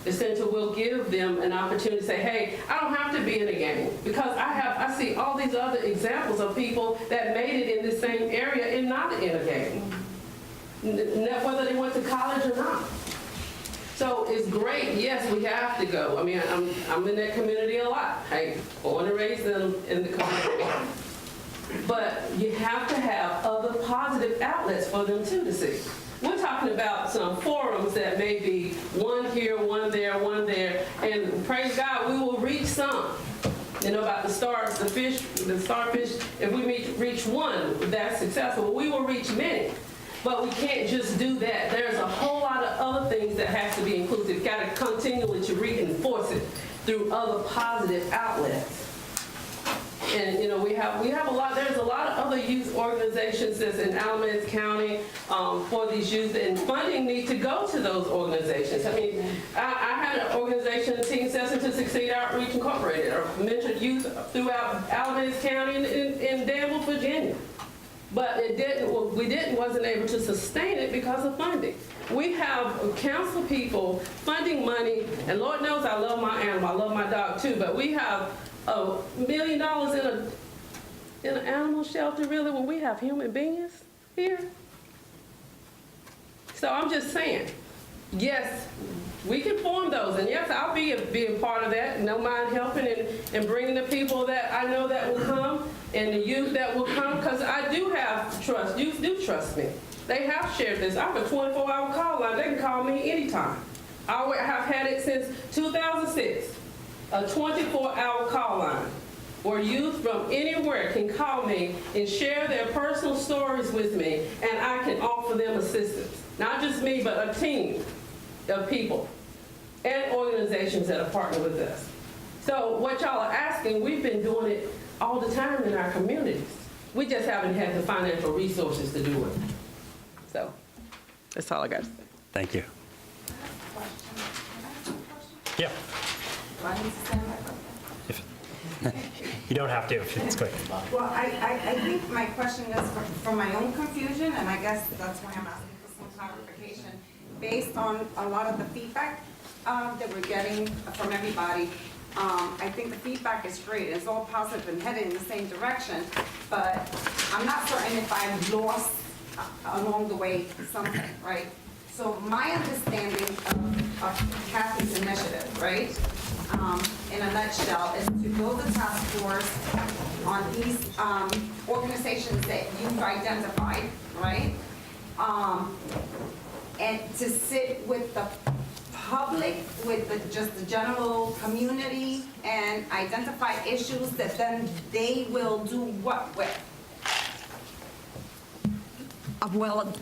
The center will give them an opportunity to say, hey, I don't have to be in a game, because I see all these other examples of people that made it in the same area and not in a game, whether they went to college or not. So it's great. Yes, we have to go. I'm in that community a lot. I born and raised in the community. But you have to have other positive outlets for them too to see. We're talking about some forums that may be one here, one there, and praise God, we will reach some. About the stars, the starfish, if we reach one, that's successful. We will reach many, but we can't just do that. There's a whole lot of other things that has to be included. You've got to continually to reinforce it through other positive outlets. And we have a lot. There's a lot of other youth organizations that's in Alamance County for these youth, and funding needs to go to those organizations. I had an organization, Teen Session to Succeed Outreach Incorporated, or mentored youth throughout Alamance County in Danville, Virginia. But wasn't able to sustain it because of funding. We have council people funding money, and Lord knows I love my animal, I love my dog too, but we have $1 million in an animal shelter, really, when we have human beings here? So I'm just saying, yes, we can form those, and yes, I'll be being part of that, and don't mind helping and bringing the people that I know that will come and the youth that will come, because I do have trust, youth do trust me. They have shared this. I have a 24-hour call line. They can call me anytime. I have had it since 2006, a 24-hour call line where youth from anywhere can call me and share their personal stories with me, and I can offer them assistance. Not just me, but a team of people and organizations that are partnered with us. So what y'all are asking, we've been doing it all the time in our communities. We just haven't had the financial resources to do it. So that's all I got to say. Thank you. Yeah. You don't have to if it's quick. Well, I think my question is from my own confusion, and I guess that's why I'm asking for some clarification. Based on a lot of the feedback that we're getting from everybody, I think the feedback is great. It's all positive and headed in the same direction, but I'm not certain if I've lost along the way something, right? So my understanding of Kathy's initiative, right, in a nutshell, is to build a task force on these organizations that you've identified, right? And to sit with the public, with just the general community, and identify issues that then they will do what with? Well,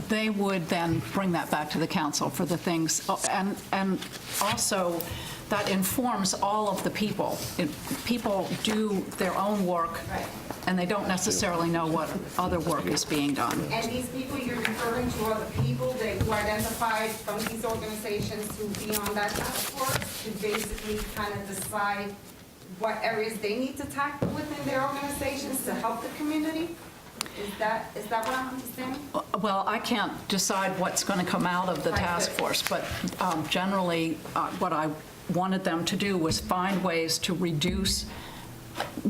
they would then bring that back to the council for the things, and also that informs all of the people. People do their own work, and they don't necessarily know what other work is being done. And these people you're referring to are the people that who identified from these organizations to be on that task force to basically kind of decide what areas they need to tackle within their organizations to help the community? Is that what I'm understanding? Well, I can't decide what's going to come out of the task force, but generally, what I wanted them to do was find ways to reduce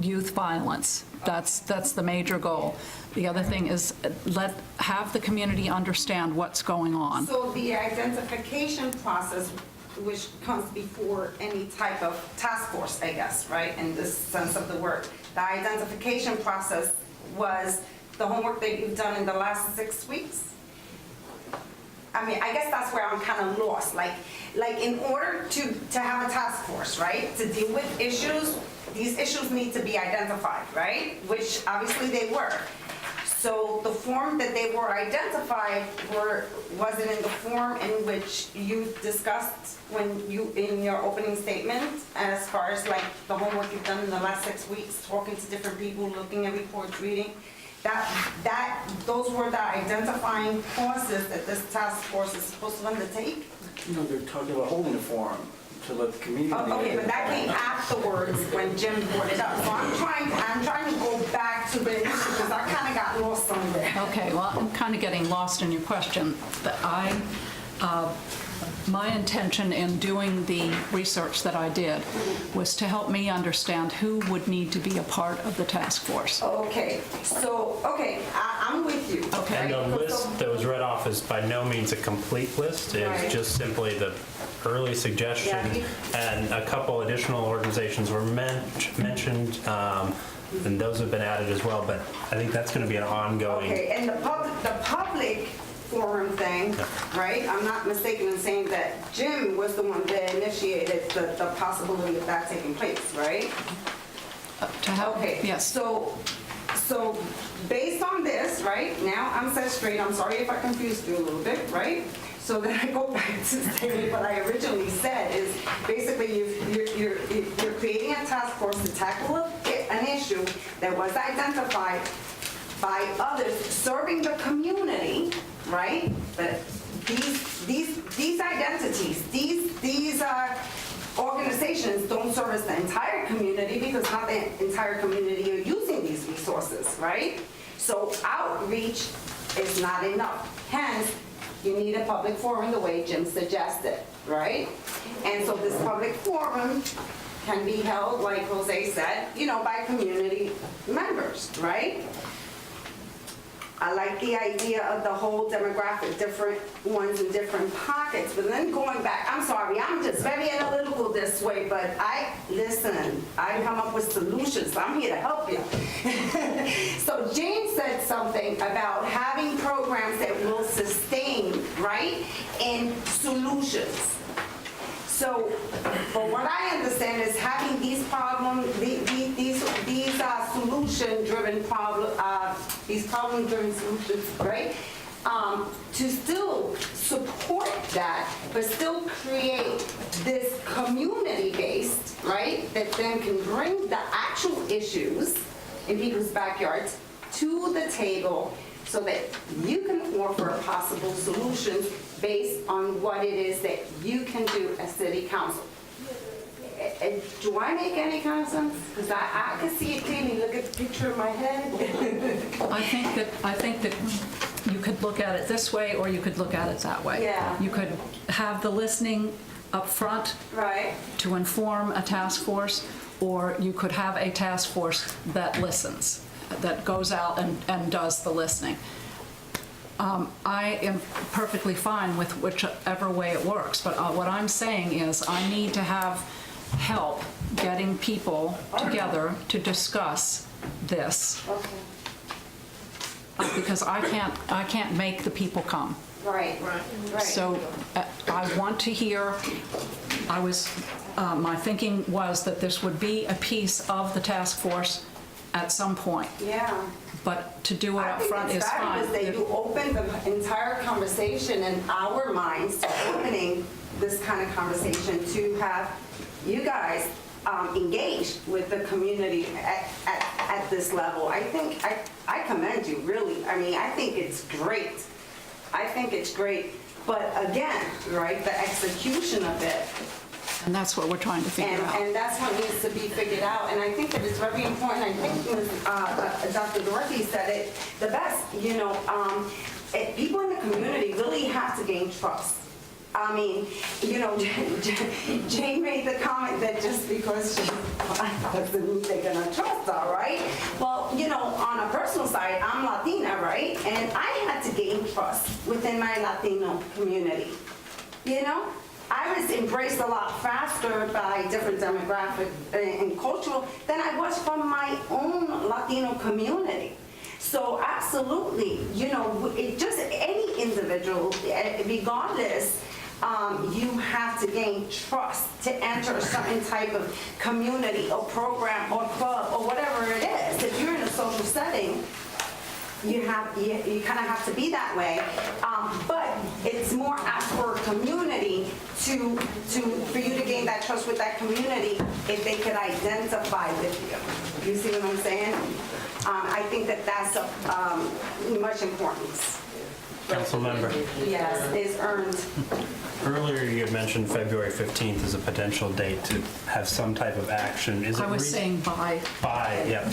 youth violence. That's the major goal. The other thing is have the community understand what's going on. So the identification process, which comes before any type of task force, I guess, right, in this sense of the word, the identification process was the homework that you've done in the last 6 weeks? I mean, I guess that's where I'm kind of lost. Like in order to have a task force, right, to deal with issues, these issues need to be identified, right? Which obviously they were. So the form that they were identified wasn't in the form in which you discussed in your opening statement, as far as like the homework you've done in the last 6 weeks, talking to different people, looking at reports, reading. Those were the identifying causes that this task force is supposed to undertake? No, they're talking about holding a forum to let the community. Okay, but that came afterwards when Jim brought it up. So I'm trying to go back to the issue because I kind of got lost somewhere. Okay, well, I'm kind of getting lost in your question. My intention in doing the research that I did was to help me understand who would need to be a part of the task force. Okay, so, I'm with you. Okay. And the list that was read off is by no means a complete list. It was just simply the early suggestion, and a couple additional organizations were mentioned, and those have been added as well, but I think that's going to be an ongoing. Okay, and the public forum thing, right? I'm not mistaken in saying that Jim was the one that initiated the possibility of that taking place, right? To help, okay, yes. So based on this, right, now I'm set straight. I'm sorry if I confused you a little bit, right? So then I go back to saying what I originally said is basically you're creating a task force to tackle an issue that was identified by others serving the community, right? But these identities, these organizations don't service the entire community because not the entire community are using these resources, right? So outreach is not enough. Hence, you need a public forum the way Jim suggested, right? And so this public forum can be held, like Jose said, by community members, right? I like the idea of the whole demographic, different ones in different pockets, but then going back, I'm sorry, I'm just very analytical this way, but I come up with solutions, so I'm here to help you. So Jane said something about having programs that will sustain, right, and solutions. So, but what I understand is having these solution-driven these problem-driven solutions, right? To still support that, but still create this community-based, right? That then can bring the actual issues in people's backyards to the table so that you can offer possible solutions based on what it is that you can do as city council. Do I make any kind of sense? Because I can see it clearly. Look at the picture in my head. I think that you could look at it this way, or you could look at it that way. Yeah. You could have the listening up front, right, to inform a task force, or you could have a task force that listens, that goes out and does the listening. I am perfectly fine with whichever way it works, but what I'm saying is I need to have help getting people together to discuss this. Okay. Because I can't make the people come. Right. So I want to hear, my thinking was that this would be a piece of the task force at some point. Yeah. But to do it up front is fine. I think it's fabulous that you open the entire conversation in our minds to opening this kind of conversation to have you guys engaged with the community at this level. I think, I commend you, really. I mean, I think it's great. But again, right, the execution of it. And that's what we're trying to figure out. And that's what needs to be figured out. And I think that it's very important. I think Dr. Dorothy said it the best. You know, people in the community really have to gain trust. I mean, you know, Jane made the comment that just because she's black doesn't mean they're gonna trust her, right? Well, you know, on a personal side, I'm Latina, right? And I had to gain trust within my Latino community, you know? I was embraced a lot faster by different demographic and cultural than I was from my own Latino community. So absolutely, you know, just any individual, regardless, you have to gain trust to enter a certain type of community or program or club or whatever it is. If you're in a social setting, you kind of have to be that way, but it's more asked for a community for you to gain that trust with that community if they could identify with you. You see what I'm saying? I think that that's of much importance. Council member. Yes, it's earned. Earlier you had mentioned February 15th as a potential date to have some type of action. Is it I was saying by. By, yeah.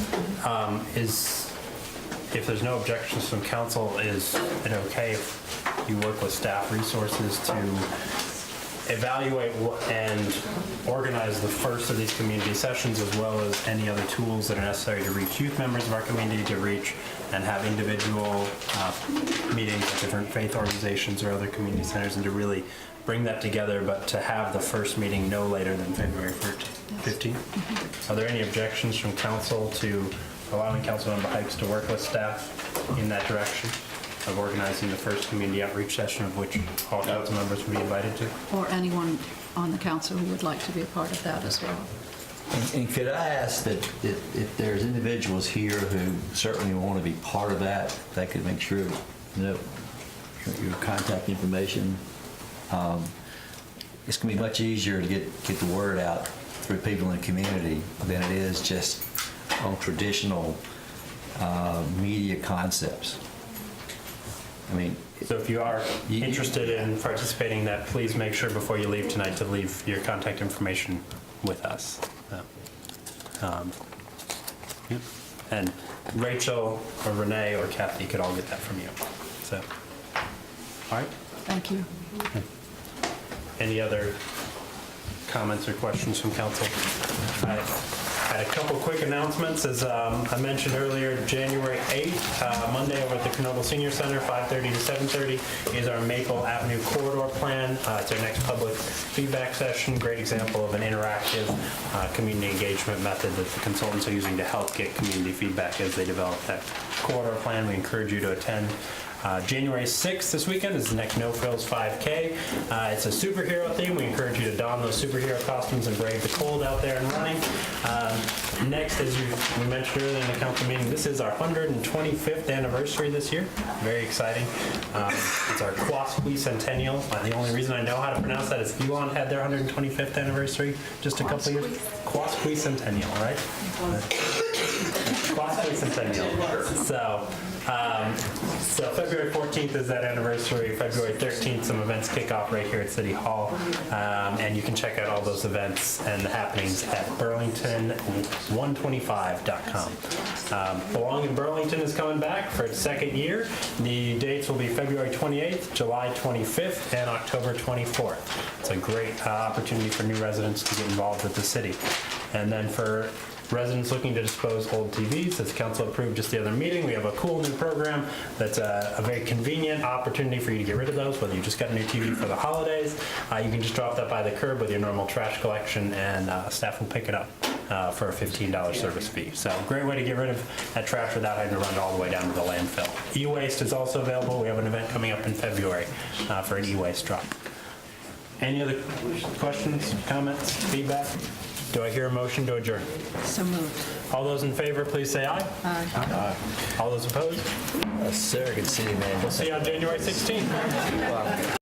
If there's no objections from council, is it okay if you work with staff resources to evaluate and organize the first of these community sessions, as well as any other tools that are necessary to reach youth members of our community, to reach and have individual meetings with different faith organizations or other community centers, and to really bring that together, but to have the first meeting no later than February 15th? Are there any objections from council to allowing Councilmember Hikes to work with staff in that direction of organizing the first community outreach session, of which all council members would be invited to? Or anyone on the council who would like to be a part of that as well. And could I ask that if there's individuals here who certainly want to be part of that, they could make sure, you know, your contact information. It's going to be much easier to get the word out through people in the community than it is just on traditional media concepts. I mean, so if you are interested in participating in that, please make sure before you leave tonight to leave your contact information with us. And Rachel or Renee or Kathy could all get that from you. So, all right. Thank you. Any other comments or questions from council? I Had a couple quick announcements. As I mentioned earlier, January 8th, Monday over at the Knoebel Senior Center, 5:30 to 7:30, is our Maple Avenue Corridor Plan. It's our next public feedback session. Great example of an interactive community engagement method that the consultants are using to help get community feedback as they develop that corridor plan. We encourage you to attend. January 6th this weekend is the next No Frills 5K. It's a superhero theme. We encourage you to don those superhero costumes and brave the cold out there and running. Next, as we mentioned earlier in the council meeting, this is our 125th anniversary this year. Very exciting. It's our Quasquicentennial. The only reason I know how to pronounce that is Elon had their 125th anniversary just a couple years. Quasquicentennial, right? Quasquicentennial. So February 14th is that anniversary. February 13th, some events kick off right here at City Hall. And you can check out all those events and the happenings at burlington125.com. Belong in Burlington is coming back for its second year. The dates will be February 28th, July 25th, and October 24th. It's a great opportunity for new residents to get involved with the city. And then for residents looking to dispose old TVs, as council approved just the other meeting, we have a cool new program that's a very convenient opportunity for you to get rid of those, whether you just got a new TV for the holidays. You can just drop that by the curb with your normal trash collection, and staff will pick it up for a $15 service fee. So great way to get rid of that trash without having to run it all the way down to the landfill. E-waste is also available. We have an event coming up in February for an e-waste drop. Any other questions, comments, feedback? Do I hear a motion to adjourn? So moved. All those in favor, please say aye. Aye. All those opposed? Sir, good to see you, man. We'll see you on January 16th.